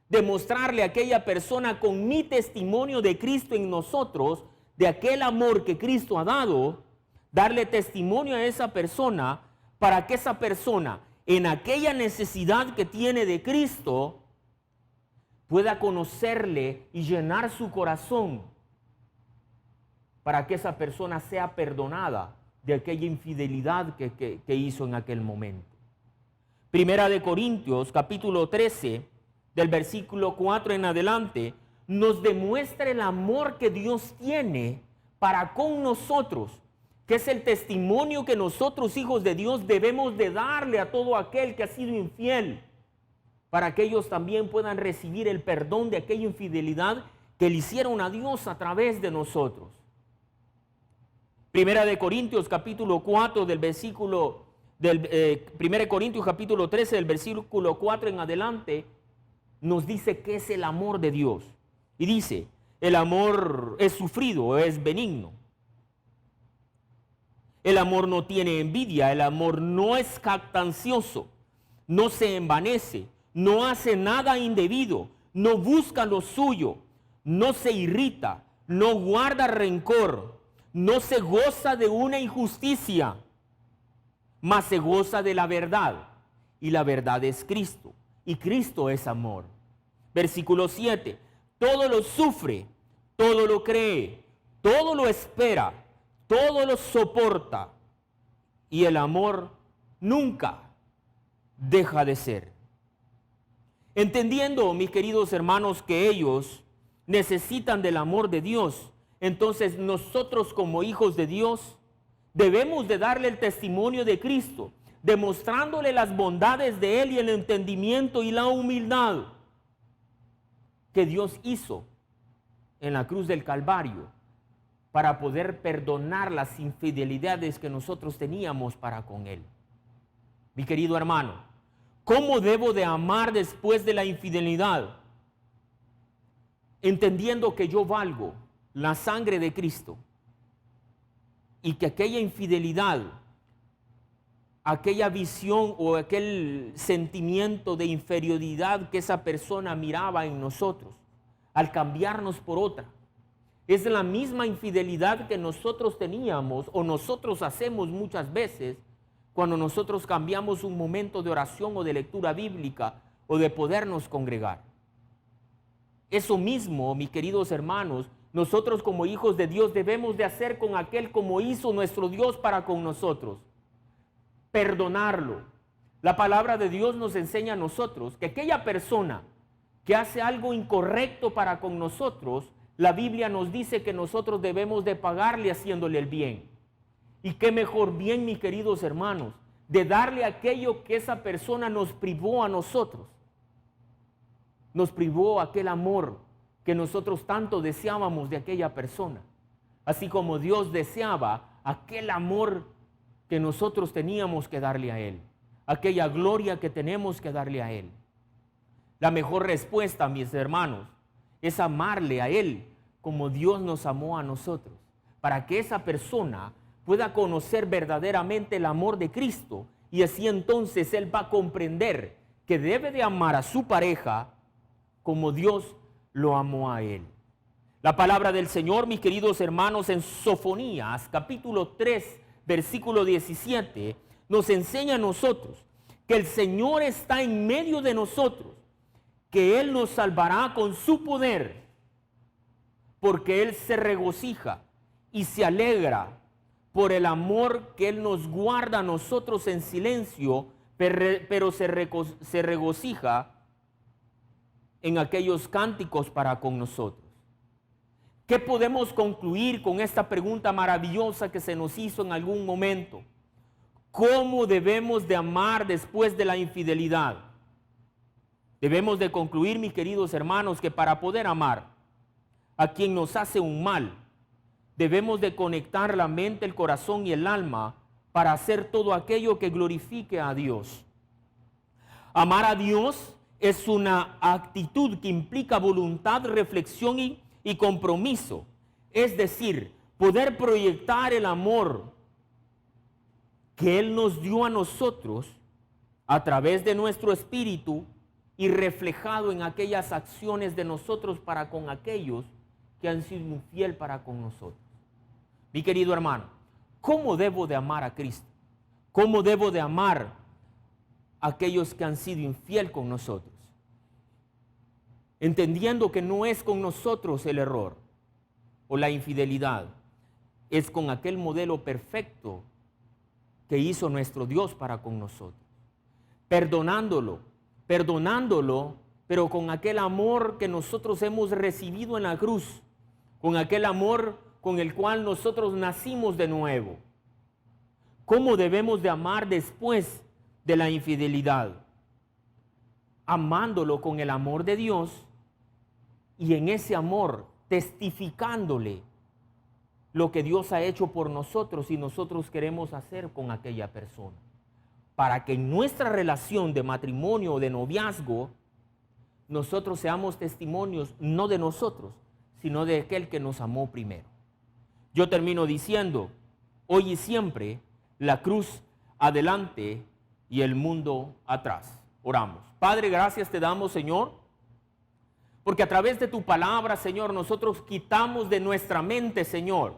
Demostrarle a aquella persona con mi testimonio de Cristo en nosotros, de aquel amor que Cristo ha dado, darle testimonio a esa persona para que esa persona, en aquella necesidad que tiene de Cristo, pueda conocerle y llenar su corazón para que esa persona sea perdonada de aquella infidelidad que hizo en aquel momento. Primera de Corintios, capítulo 13, del versículo 4 en adelante, nos demuestra el amor que Dios tiene para con nosotros, que es el testimonio que nosotros, hijos de Dios, debemos de darle a todo aquel que ha sido infiel, para que ellos también puedan recibir el perdón de aquella infidelidad que le hicieron a Dios a través de nosotros. Primera de Corintios, capítulo 4, del versículo, Primera de Corintios, capítulo 13, del versículo 4 en adelante, nos dice qué es el amor de Dios. Y dice, el amor es sufrido, es benigno. El amor no tiene envidia, el amor no es jactancioso, no se envanece, no hace nada indebido, no busca lo suyo, no se irrita, no guarda rencor, no se goza de una injusticia, mas se goza de la verdad. Y la verdad es Cristo. Y Cristo es amor. Versículo 7. Todo lo sufre, todo lo cree, todo lo espera, todo lo soporta. Y el amor nunca deja de ser. Entendiendo, mis queridos hermanos, que ellos necesitan del amor de Dios, entonces nosotros como hijos de Dios debemos de darle el testimonio de Cristo, demostrándole las bondades de Él y el entendimiento y la humildad que Dios hizo en la cruz del Calvario para poder perdonar las infidelidades que nosotros teníamos para con Él. Mi querido hermano, ¿cómo debo de amar después de la infidelidad? Entendiendo que yo valgo la sangre de Cristo y que aquella infidelidad, aquella visión o aquel sentimiento de inferioridad que esa persona miraba en nosotros al cambiarnos por otra, es la misma infidelidad que nosotros teníamos o nosotros hacemos muchas veces cuando nosotros cambiamos un momento de oración o de lectura bíblica o de podernos congregar. Eso mismo, mis queridos hermanos, nosotros como hijos de Dios debemos de hacer con aquel como hizo nuestro Dios para con nosotros. Perdonarlo. La palabra de Dios nos enseña a nosotros que aquella persona que hace algo incorrecto para con nosotros, la Biblia nos dice que nosotros debemos de pagarle haciéndole el bien. Y qué mejor bien, mis queridos hermanos, de darle aquello que esa persona nos privó a nosotros. Nos privó aquel amor que nosotros tanto deseábamos de aquella persona. Así como Dios deseaba aquel amor que nosotros teníamos que darle a Él. Aquella gloria que tenemos que darle a Él. La mejor respuesta, mis hermanos, es amarle a Él como Dios nos amó a nosotros. Para que esa persona pueda conocer verdaderamente el amor de Cristo y así entonces él va a comprender que debe de amar a su pareja como Dios lo amó a él. La palabra del Señor, mis queridos hermanos, en Sofonías, capítulo 3, versículo 17, nos enseña a nosotros que el Señor está en medio de nosotros, que Él nos salvará con su poder, porque Él se regocija y se alegra por el amor que Él nos guarda a nosotros en silencio, pero se regocija en aquellos cánticos para con nosotros. ¿Qué podemos concluir con esta pregunta maravillosa que se nos hizo en algún momento? ¿Cómo debemos de amar después de la infidelidad? Debemos de concluir, mis queridos hermanos, que para poder amar a quien nos hace un mal, debemos de conectar la mente, el corazón y el alma para hacer todo aquello que glorifique a Dios. Amar a Dios es una actitud que implica voluntad, reflexión y compromiso. Es decir, poder proyectar el amor que Él nos dio a nosotros a través de nuestro espíritu y reflejado en aquellas acciones de nosotros para con aquellos que han sido infiel para con nosotros. Mi querido hermano, ¿cómo debo de amar a Cristo? ¿Cómo debo de amar a aquellos que han sido infiel con nosotros? Entendiendo que no es con nosotros el error o la infidelidad, es con aquel modelo perfecto que hizo nuestro Dios para con nosotros. Perdonándolo, pero con aquel amor que nosotros hemos recibido en la cruz, con aquel amor con el cual nosotros nacimos de nuevo. ¿Cómo debemos de amar después de la infidelidad? Amándolo con el amor de Dios y en ese amor testificándole lo que Dios ha hecho por nosotros y nosotros queremos hacer con aquella persona. Para que en nuestra relación de matrimonio o de noviazgo nosotros seamos testimonios no de nosotros, sino de aquel que nos amó primero. Yo termino diciendo, hoy y siempre, la cruz adelante y el mundo atrás. Oramos. Padre, gracias te damos, Señor, porque a través de tu palabra, Señor, nosotros quitamos de nuestra mente, Señor,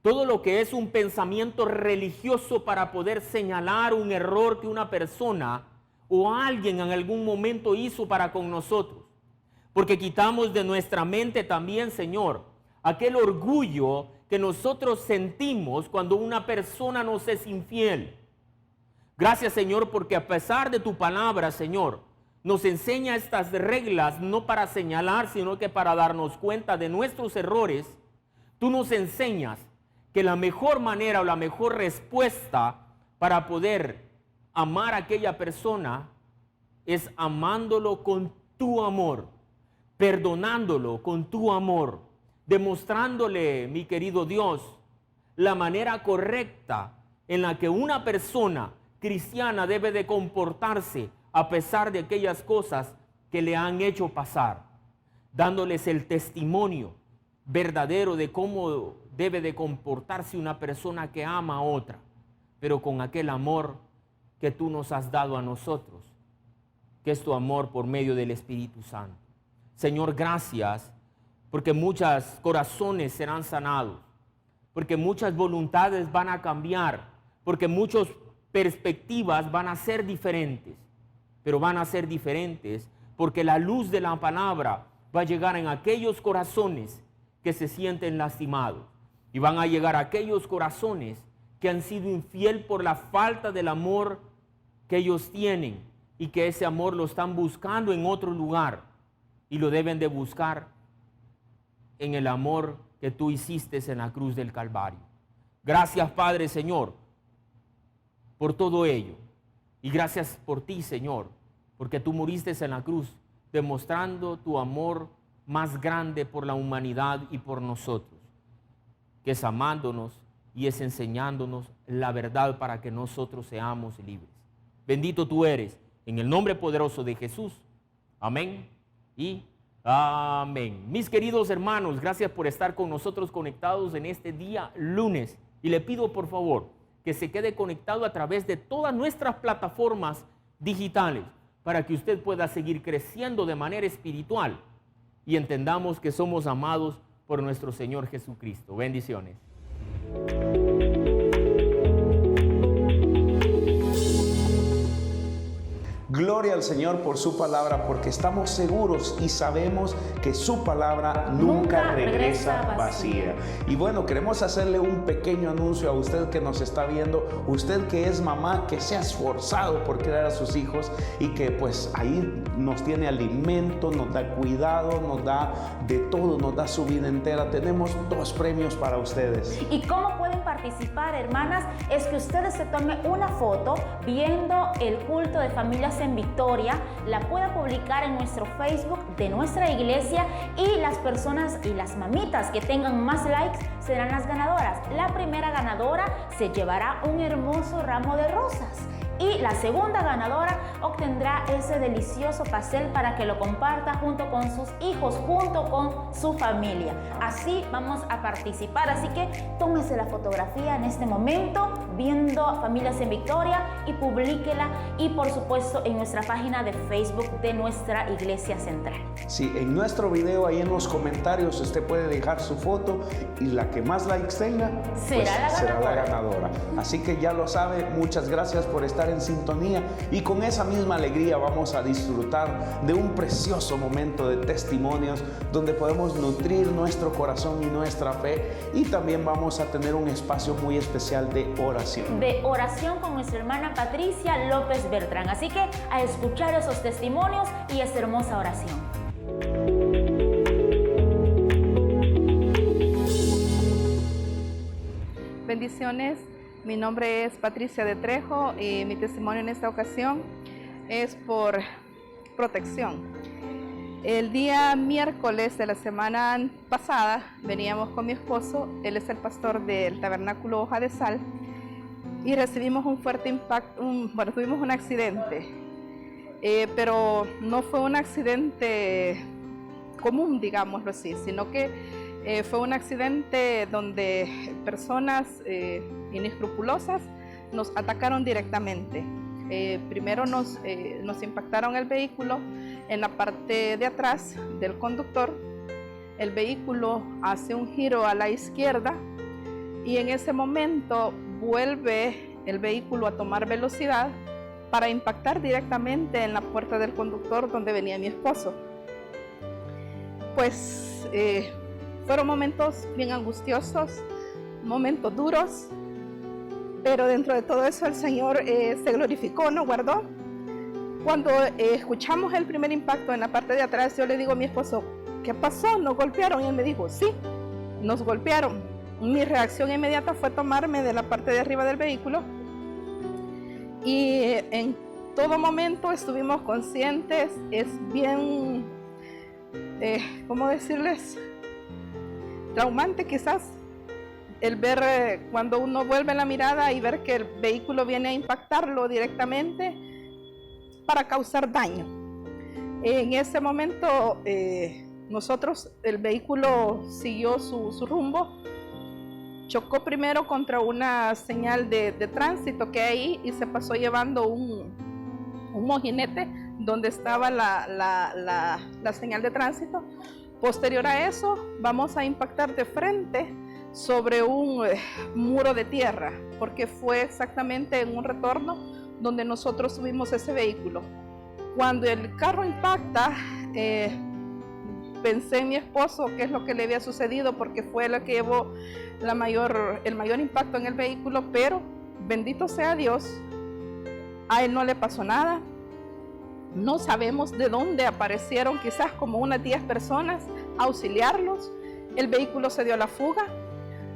todo lo que es un pensamiento religioso para poder señalar un error que una persona o alguien en algún momento hizo para con nosotros. Porque quitamos de nuestra mente también, Señor, aquel orgullo que nosotros sentimos cuando una persona nos es infiel. Gracias, Señor, porque a pesar de tu palabra, Señor, nos enseña estas reglas no para señalar, sino que para darnos cuenta de nuestros errores. Tú nos enseñas que la mejor manera o la mejor respuesta para poder amar a aquella persona es amándolo con tu amor, perdonándolo con tu amor, demostrándole, mi querido Dios, la manera correcta en la que una persona cristiana debe de comportarse a pesar de aquellas cosas que le han hecho pasar, dándoles el testimonio verdadero de cómo debe de comportarse una persona que ama a otra, pero con aquel amor que tú nos has dado a nosotros, que es tu amor por medio del Espíritu Santo. Señor, gracias, porque muchos corazones serán sanados, porque muchas voluntades van a cambiar, porque muchas perspectivas van a ser diferentes, pero van a ser diferentes porque la luz de la palabra va a llegar en aquellos corazones que se sienten lastimados, y van a llegar a aquellos corazones que han sido infiel por la falta del amor que ellos tienen, y que ese amor lo están buscando en otro lugar, y lo deben de buscar en el amor que tú hiciste en la cruz del Calvario. Gracias, Padre, Señor, por todo ello. Y gracias por ti, Señor, porque tú moriste en la cruz, demostrando tu amor más grande por la humanidad y por nosotros, que es amándonos y es enseñándonos la verdad para que nosotros seamos libres. Bendito tú eres, en el nombre poderoso de Jesús. Amén y amén. Mis queridos hermanos, gracias por estar con nosotros conectados en este día lunes. Y le pido por favor que se quede conectado a través de todas nuestras plataformas digitales para que usted pueda seguir creciendo de manera espiritual y entendamos que somos amados por nuestro Señor Jesucristo. Bendiciones. Gloria al Señor por su palabra, porque estamos seguros y sabemos que su palabra nunca regresa vacía. Y bueno, queremos hacerle un pequeño anuncio a usted que nos está viendo, usted que es mamá, que se ha esforzado por criar a sus hijos y que pues ahí nos tiene alimento, nos da cuidado, nos da de todo, nos da su vida entera. Tenemos 2 premios para ustedes. ¿Y cómo pueden participar, hermanas? Es que ustedes se tomen una foto viendo el culto de familias en Victoria, la pueda publicar en nuestro Facebook de nuestra iglesia, y las personas y las mamitas que tengan más likes serán las ganadoras. La primera ganadora se llevará un hermoso ramo de rosas y la segunda ganadora obtendrá ese delicioso pastel para que lo comparta junto con sus hijos, junto con su familia. Así vamos a participar, así que tómese la fotografía en este momento viendo Familias en Victoria y publíquela, y por supuesto en nuestra página de Facebook de nuestra iglesia central. Sí, en nuestro video, ahí en los comentarios, usted puede dejar su foto y la que más likes tenga será la ganadora. Así que ya lo sabe, muchas gracias por estar en sintonía, y con esa misma alegría vamos a disfrutar de un precioso momento de testimonios donde podemos nutrir nuestro corazón y nuestra fe, y también vamos a tener un espacio muy especial de oración. De oración con nuestra hermana Patricia López Bertrán. Así que a escuchar esos testimonios y esta hermosa oración. Bendiciones, mi nombre es Patricia de Trejo y mi testimonio en esta ocasión es por protección. El día miércoles de la semana pasada veníamos con mi esposo, él es el pastor del Tabernáculo Hoja de Sal, y recibimos un fuerte impacto, tuvimos un accidente, pero no fue un accidente común, digámoslo así, sino que fue un accidente donde personas inescrupulosas nos atacaron directamente. Primero nos impactaron el vehículo en la parte de atrás del conductor. El vehículo hace un giro a la izquierda y en ese momento vuelve el vehículo a tomar velocidad para impactar directamente en la puerta del conductor donde venía mi esposo. Pues fueron momentos bien angustiosos, momentos duros, pero dentro de todo eso el Señor se glorificó, nos guardó. Cuando escuchamos el primer impacto en la parte de atrás, yo le digo a mi esposo, ¿qué pasó? ¿Nos golpearon? Y él me dijo, sí, nos golpearon. Mi reacción inmediata fue tomarme de la parte de arriba del vehículo y en todo momento estuvimos conscientes. Es bien, ¿cómo decirles? Traumante quizás el ver cuando uno vuelve la mirada y ver que el vehículo viene a impactarlo directamente para causar daño. En ese momento el vehículo siguió su rumbo, chocó primero contra una señal de tránsito que hay y se pasó llevando un mojinete donde estaba la señal de tránsito. Posterior a eso, vamos a impactar de frente sobre un muro de tierra, porque fue exactamente en un retorno donde nosotros subimos ese vehículo. Cuando el carro impacta, pensé en mi esposo, qué es lo que le había sucedido, porque fue la que llevó el mayor impacto en el vehículo, pero bendito sea Dios, a él no le pasó nada. No sabemos de dónde aparecieron quizás como unas 10 personas a auxiliarlos. El vehículo se dio a la fuga.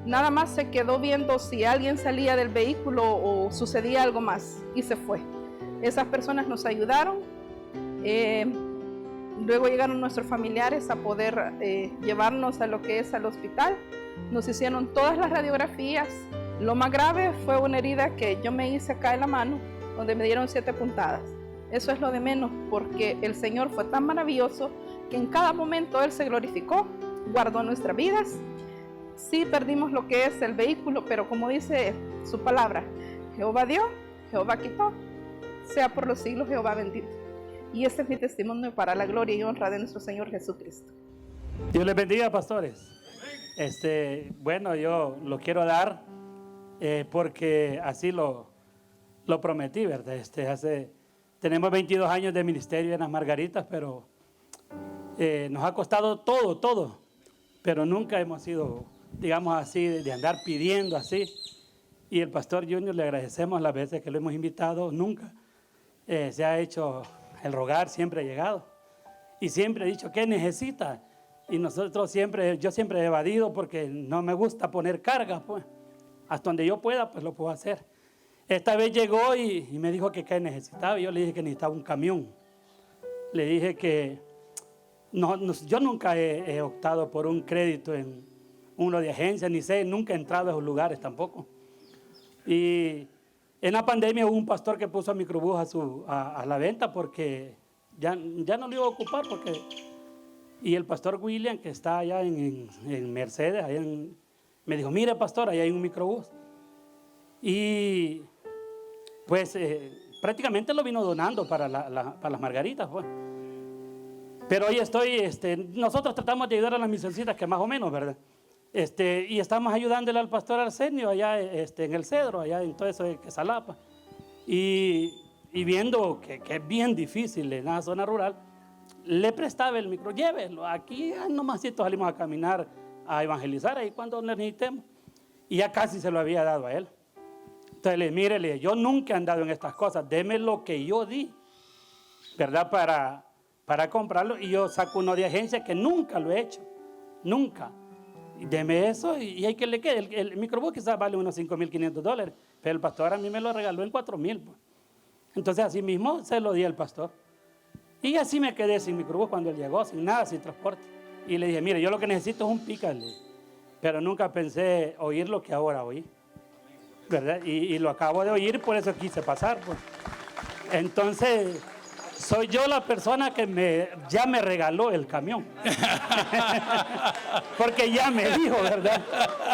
Nada más se quedó viendo si alguien salía del vehículo o sucedía algo más y se fue. Esas personas nos ayudaron. Luego llegaron nuestros familiares a poder llevarnos a lo que es al hospital. Nos hicieron todas las radiografías. Lo más grave fue una herida que yo me hice acá en la mano, donde me dieron 7 puntadas. Eso es lo de menos, porque el Señor fue tan maravilloso que en cada momento Él se glorificó, guardó nuestras vidas. Sí perdimos lo que es el vehículo, pero como dice su palabra, Jehová dio, Jehová quitó, sea por los siglos Jehová bendito. Y este es mi testimonio para la gloria y honra de nuestro Señor Jesucristo. Dios les bendiga, pastores. Bueno, yo lo quiero dar porque así lo prometí, ¿verdad? Tenemos 22 años de ministerio en las Margaritas, pero nos ha costado todo, pero nunca hemos sido, digamos así, de andar pidiendo así. Y el pastor Junior le agradecemos las veces que lo hemos invitado, nunca se ha hecho el rogar, siempre ha llegado. Y siempre he dicho, ¿qué necesita? Y yo siempre he evadido porque no me gusta poner cargas, pues. Hasta donde yo pueda, pues lo puedo hacer. Esta vez llegó y me dijo que qué necesitaba. Yo le dije que necesitaba un camión. Le dije que yo nunca he optado por un crédito en uno de agencia, nunca he entrado a esos lugares tampoco. Y en la pandemia hubo un pastor que puso a microbús a la venta porque ya no lo iba a ocupar. Y el pastor William, que está allá en Mercedes, me dijo, mire pastor, allá hay un microbús. Y pues prácticamente lo vino donando para las Margaritas, pues. Pero hoy nosotros tratamos de ayudar a las misioncitas, que más o menos, ¿verdad? Y estamos ayudándole al pastor Arsenio allá en el Cedro, allá en todo eso de Quesalapa. Y viendo que es bien difícil en la zona rural, le prestaba el micro, llévelo, aquí nomás salimos a caminar, a evangelizar ahí cuando necesitemos. Y ya casi se lo había dado a él. Entonces, mire, yo nunca he andado en estas cosas, deme lo que yo di, ¿verdad? Para comprarlo, y yo saco uno de agencia que nunca lo he hecho, nunca. Deme eso y hay que le quede. El microbús quizás vale unos $5,500, pero el pastor a mí me lo regaló en $4,000. Pues. Entonces así mismo se lo di al pastor. Y así me quedé sin microbús cuando él llegó, sin nada, sin transporte. Y le dije, mire, yo lo que necesito es un pícale. Pero nunca pensé oír lo que ahora oí, ¿verdad? Y lo acabo de oír, por eso quise pasar. Pues. Entonces, soy yo la persona que ya me regaló el camión. Porque ya me dijo, ¿verdad?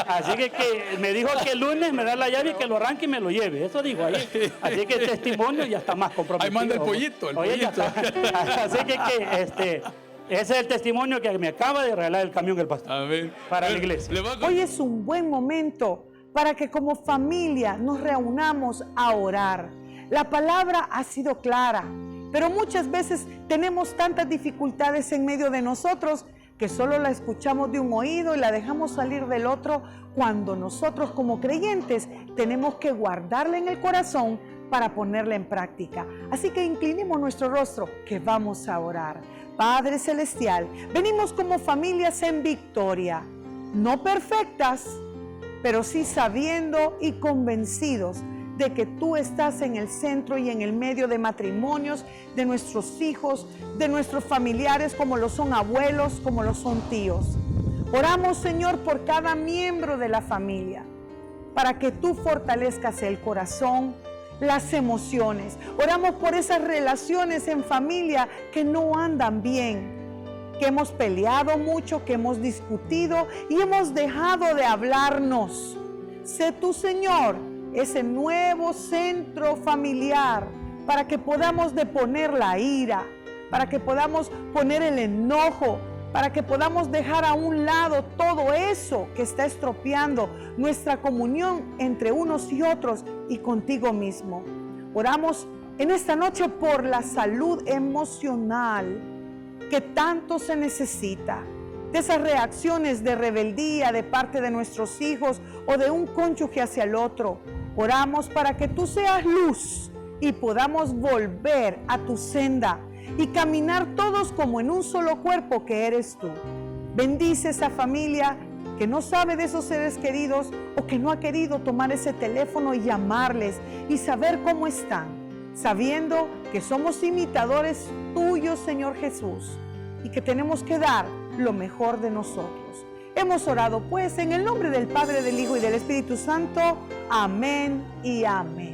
Así que me dijo que el lunes me da la llave y que lo arranque y me lo lleve. Eso dijo ahí. Así que el testimonio ya está más comprometido. Ahí manda el pollito, Así que ese es el testimonio que me acaba de regalar el camión el pastor. A ver. Para la iglesia. Hoy es un buen momento para que como familia nos reunamos a orar. La palabra ha sido clara, pero muchas veces tenemos tantas dificultades en medio de nosotros que solo la escuchamos de un oído y la dejamos salir del otro, cuando nosotros como creyentes tenemos que guardarla en el corazón para ponerla en práctica. Así que inclinemos nuestro rostro, que vamos a orar. Padre Celestial, venimos como familias en victoria, no perfectas, pero sí sabiendo y convencidos de que tú estás en el centro y en el medio de matrimonios, de nuestros hijos, de nuestros familiares, como lo son abuelos, como lo son tíos. Oramos, Señor, por cada miembro de la familia, para que tú fortalezcas el corazón, las emociones. Oramos por esas relaciones en familia que no andan bien, que hemos peleado mucho, que hemos discutido y hemos dejado de hablarnos. Sé tú, Señor, ese nuevo centro familiar, para que podamos deponer la ira, para que podamos poner el enojo, para que podamos dejar a un lado todo eso que está estropeando nuestra comunión entre unos y otros y contigo mismo. Oramos en esta noche por la salud emocional que tanto se necesita, de esas reacciones de rebeldía de parte de nuestros hijos o de un cónyuge hacia el otro. Oramos para que tú seas luz y podamos volver a tu senda y caminar todos como en un solo cuerpo que eres tú. Bendice esa familia que no sabe de esos seres queridos o que no ha querido tomar ese teléfono y llamarles y saber cómo están, sabiendo que somos imitadores tuyos, Señor Jesús, y que tenemos que dar lo mejor de nosotros. Hemos orado pues en el nombre del Padre, del Hijo y del Espíritu Santo. Amén y amén.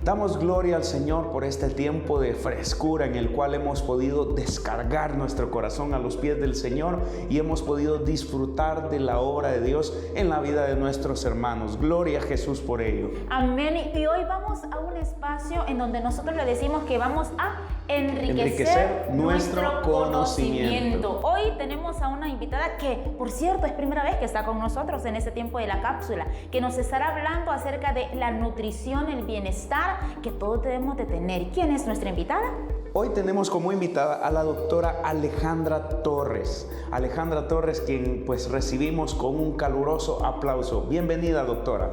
Damos gloria al Señor por este tiempo de frescura en el cual hemos podido descargar nuestro corazón a los pies del Señor y hemos podido disfrutar de la obra de Dios en la vida de nuestros hermanos. Gloria a Jesús por ello. Amén. Y hoy vamos a un espacio en donde nosotros le decimos que vamos a enriquecer nuestro conocimiento. Hoy tenemos a una invitada que, por cierto, es primera vez que está con nosotros en este tiempo de la cápsula, que nos estará hablando acerca de la nutrición, el bienestar que todos debemos de tener. ¿Quién es nuestra invitada? Hoy tenemos como invitada a la doctora Alejandra Torres. Alejandra Torres, quien pues recibimos con un caluroso aplauso. Bienvenida, doctora.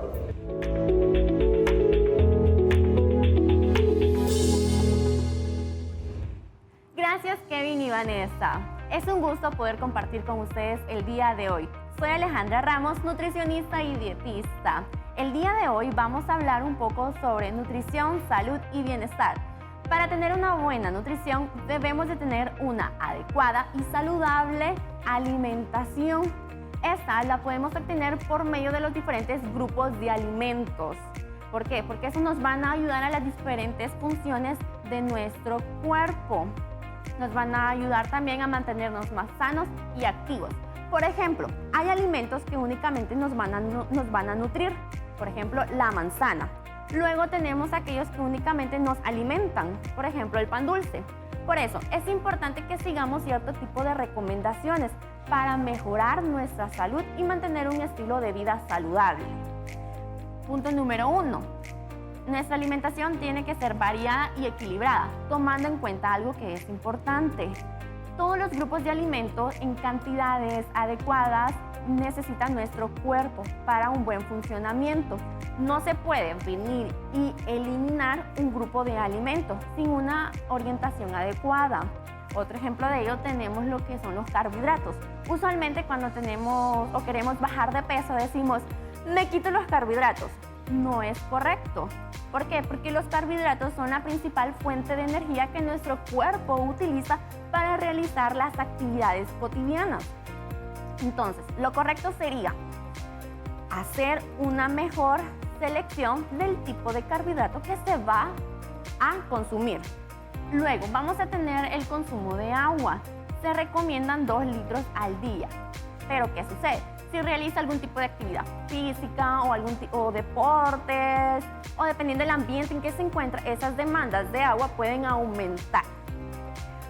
Gracias, Kevin y Vanessa. Es un gusto poder compartir con ustedes el día de hoy. Soy Alejandra Ramos, nutricionista y dietista. El día de hoy vamos a hablar un poco sobre nutrición, salud y bienestar. Para tener una buena nutrición debemos de tener una adecuada y saludable alimentación. Esta la podemos obtener por medio de los diferentes grupos de alimentos. ¿Por qué? Porque eso nos van a ayudar a las diferentes funciones de nuestro cuerpo. Nos van a ayudar también a mantenernos más sanos y activos. Por ejemplo, hay alimentos que únicamente nos van a nutrir. Por ejemplo, la manzana. Luego tenemos aquellos que únicamente nos alimentan. Por ejemplo, el pan dulce. Por eso, es importante que sigamos cierto tipo de recomendaciones para mejorar nuestra salud y mantener un estilo de vida saludable. Punto número 1. Nuestra alimentación tiene que ser variada y equilibrada, tomando en cuenta algo que es importante. Todos los grupos de alimentos en cantidades adecuadas necesita nuestro cuerpo para un buen funcionamiento. No se puede venir y eliminar un grupo de alimentos sin una orientación adecuada. Otro ejemplo de ello tenemos lo que son los carbohidratos. Usualmente cuando tenemos o queremos bajar de peso decimos, me quito los carbohidratos. No es correcto. ¿Por qué? Porque los carbohidratos son la principal fuente de energía que nuestro cuerpo utiliza para realizar las actividades cotidianas. Entonces, lo correcto sería hacer una mejor selección del tipo de carbohidrato que se va a consumir. Luego, vamos a tener el consumo de agua. Se recomiendan 2 litros al día. Pero, ¿qué sucede? Si realiza algún tipo de actividad física o deportes, o dependiendo del ambiente en que se encuentra, esas demandas de agua pueden aumentar.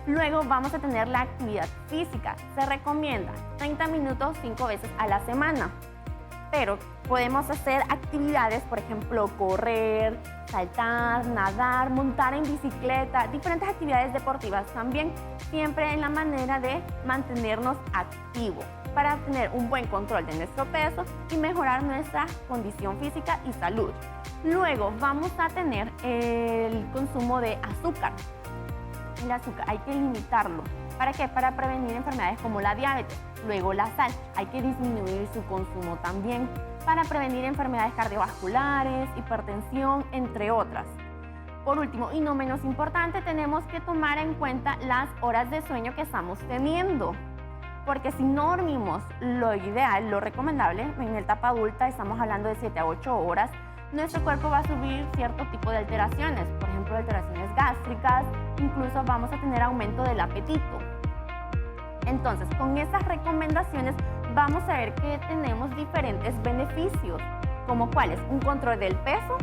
Luego vamos a tener la actividad física. Se recomienda 30 minutos 5 veces a la semana. Pero podemos hacer actividades, por ejemplo, correr, saltar, nadar, montar en bicicleta, diferentes actividades deportivas también, siempre en la manera de mantenernos activos para tener un buen control de nuestro peso y mejorar nuestra condición física y salud. Luego vamos a tener el consumo de azúcar. El azúcar hay que limitarlo. ¿Para qué? Para prevenir enfermedades como la diabetes. Luego la sal, hay que disminuir su consumo también para prevenir enfermedades cardiovasculares, hipertensión, entre otras. Por último, y no menos importante, tenemos que tomar en cuenta las horas de sueño que estamos teniendo. Porque si no dormimos lo ideal, lo recomendable, en la etapa adulta estamos hablando de 7 a 8 horas, nuestro cuerpo va a subir cierto tipo de alteraciones, por ejemplo, alteraciones gástricas, incluso vamos a tener aumento del apetito. Entonces, con estas recomendaciones vamos a ver que tenemos diferentes beneficios, como cuáles, un control del peso.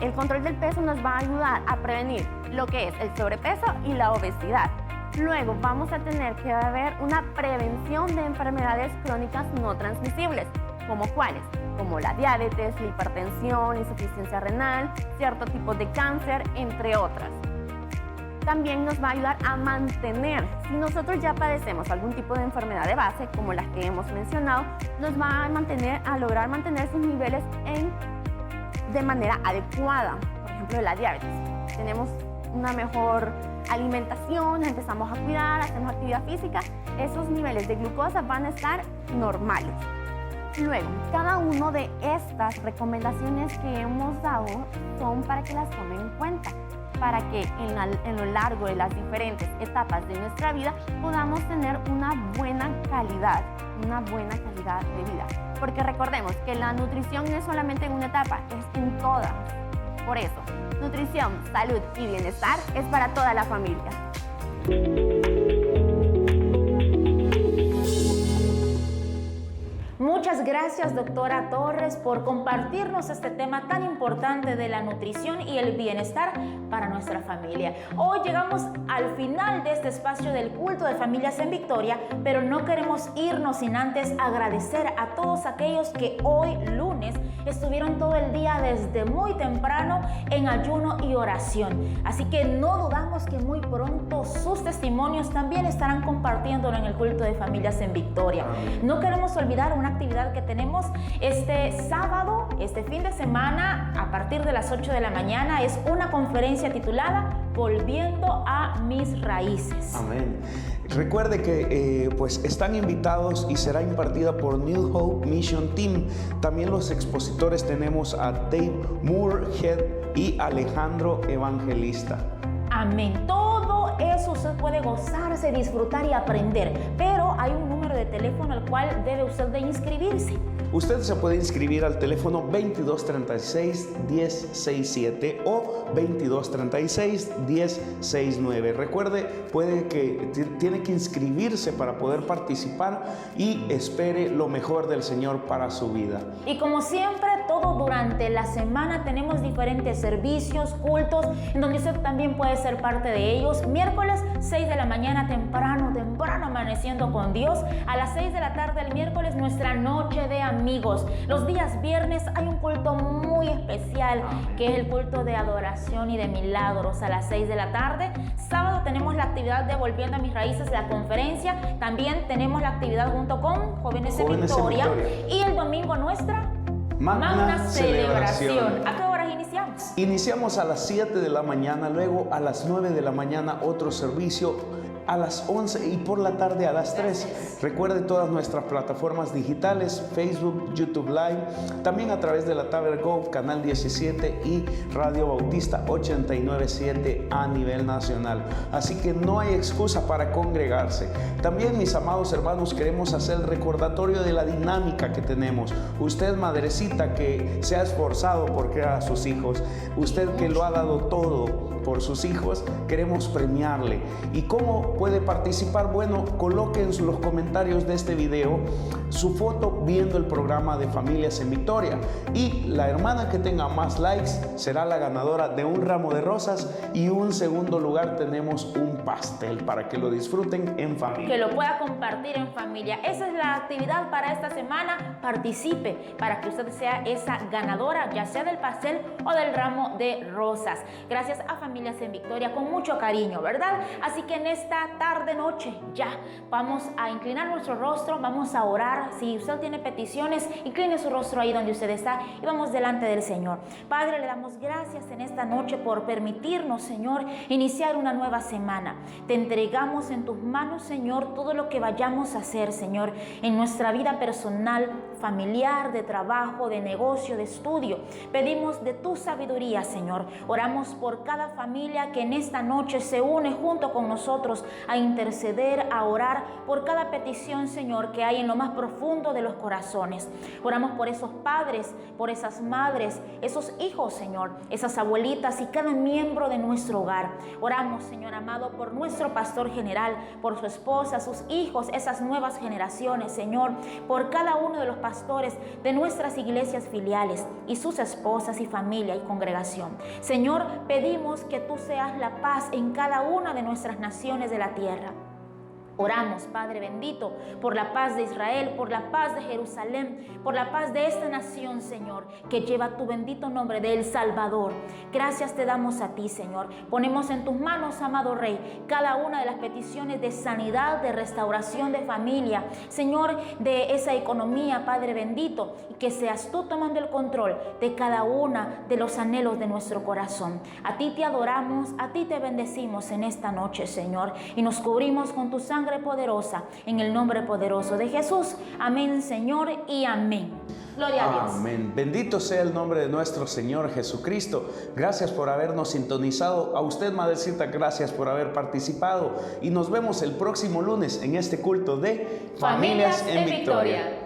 El control del peso nos va a ayudar a prevenir lo que es el sobrepeso y la obesidad. Luego vamos a tener que haber una prevención de enfermedades crónicas no transmisibles, como cuáles, como la diabetes, la hipertensión, insuficiencia renal, cierto tipo de cáncer, entre otras. También nos va a ayudar a mantener, si nosotros ya padecemos algún tipo de enfermedad de base, como las que hemos mencionado, nos va a lograr mantener sus niveles de manera adecuada. Por ejemplo, la diabetes. Tenemos una mejor alimentación, empezamos a cuidar, hacemos actividad física, esos niveles de glucosa van a estar normales. Luego, cada una de estas recomendaciones que hemos dado son para que las tomen en cuenta, para que en lo largo de las diferentes etapas de nuestra vida podamos tener una buena calidad de vida. Porque recordemos que la nutrición no es solamente en una etapa, es en todas. Por eso, nutrición, salud y bienestar es para toda la familia. Muchas gracias, doctora Torres, por compartirnos este tema tan importante de la nutrición y el bienestar para nuestra familia. Hoy llegamos al final de este espacio del culto de familias en Victoria, pero no queremos irnos sin antes agradecer a todos aquellos que hoy, lunes, estuvieron todo el día desde muy temprano en ayuno y oración. Así que no dudamos que muy pronto sus testimonios también estarán compartiéndolo en el culto de familias en Victoria. No queremos olvidar una actividad que tenemos este sábado, este fin de semana, a partir de las 8 de la mañana. Es una conferencia titulada Volviendo a mis raíces. Amén. Recuerde que pues están invitados y será impartida por New Hope Mission Team. También los expositores tenemos a Dave Moorhead y Alejandro Evangelista. Amén. Todo eso usted puede gozarse, disfrutar y aprender, pero hay un número de teléfono al cual debe usted de inscribirse. Usted se puede inscribir al teléfono 2236-1067 o 2236-1069. Recuerde, tiene que inscribirse para poder participar y espere lo mejor del Señor para su vida. Y como siempre, todo durante la semana tenemos diferentes servicios, cultos, en donde usted también puede ser parte de ellos. Miércoles, 6 de la mañana, temprano, amaneciendo con Dios. A las 6 de la tarde el miércoles, nuestra noche de amigos. Los días viernes hay un culto muy especial, que es el culto de adoración y de milagros a las 6 de la tarde. Sábado tenemos la actividad de Volviendo a mis raíces, la conferencia. También tenemos la actividad junto con Jóvenes en Victoria. Y el domingo nuestra magna celebración. ¿A qué horas iniciamos? Iniciamos a las 7 de la mañana, luego a las 9 de la mañana otro servicio, a las 11 y por la tarde a las 3. Recuerde todas nuestras plataformas digitales, Facebook, YouTube Live, también a través de la Taber Go, Canal 17 y Radio Bautista 897 a nivel nacional. Así que no hay excusa para congregarse. También, mis amados hermanos, queremos hacer el recordatorio de la dinámica que tenemos. Usted, madrecita, que se ha esforzado por criar a sus hijos, usted que lo ha dado todo por sus hijos, queremos premiarle. ¿Y cómo puede participar? Bueno, coloque en los comentarios de este video su foto viendo el programa de Familias en Victoria, y la hermana que tenga más likes será la ganadora de un ramo de rosas, y un segundo lugar tenemos un pastel para que lo disfruten en familia. Que lo pueda compartir en familia. Esa es la actividad para esta semana. Participe para que usted sea esa ganadora, ya sea del pastel o del ramo de rosas. Gracias a Familias en Victoria, con mucho cariño, ¿verdad? Así que en esta tarde, noche, ya vamos a inclinar nuestro rostro, vamos a orar. Si usted tiene peticiones, incline su rostro ahí donde usted está y vamos delante del Señor. Padre, le damos gracias en esta noche por permitirnos, Señor, iniciar una nueva semana. Te entregamos en tus manos, Señor, todo lo que vayamos a hacer, Señor, en nuestra vida personal, familiar, de trabajo, de negocio, de estudio. Pedimos de tu sabiduría, Señor. Oramos por cada familia que en esta noche se une junto con nosotros a interceder, a orar por cada petición, Señor, que hay en lo más profundo de los corazones. Oramos por esos padres, por esas madres, esos hijos, Señor, esas abuelitas y cada miembro de nuestro hogar. Oramos, Señor amado, por nuestro pastor general, por su esposa, sus hijos, esas nuevas generaciones, Señor, por cada uno de los pastores de nuestras iglesias filiales y sus esposas y familia y congregación. Señor, pedimos que tú seas la paz en cada una de nuestras naciones de la tierra. Oramos, Padre bendito, por la paz de Israel, por la paz de Jerusalén, por la paz de esta nación, Señor, que lleva tu bendito nombre de El Salvador. Gracias te damos a ti, Señor. Ponemos en tus manos, amado Rey, cada una de las peticiones de sanidad, de restauración de familia, Señor, de esa economía, Padre bendito, y que seas tú tomando el control de cada una de los anhelos de nuestro corazón. A ti te adoramos, a ti te bendecimos en esta noche, Señor, y nos cubrimos con tu sangre poderosa, en el nombre poderoso de Jesús. Amén, Señor, y amén. Gloria a Dios. Amén. Bendito sea el nombre de nuestro Señor Jesucristo. Gracias por habernos sintonizado. A usted, Madrecita, gracias por haber participado. Y nos vemos el próximo lunes en este culto de Familias en Victoria.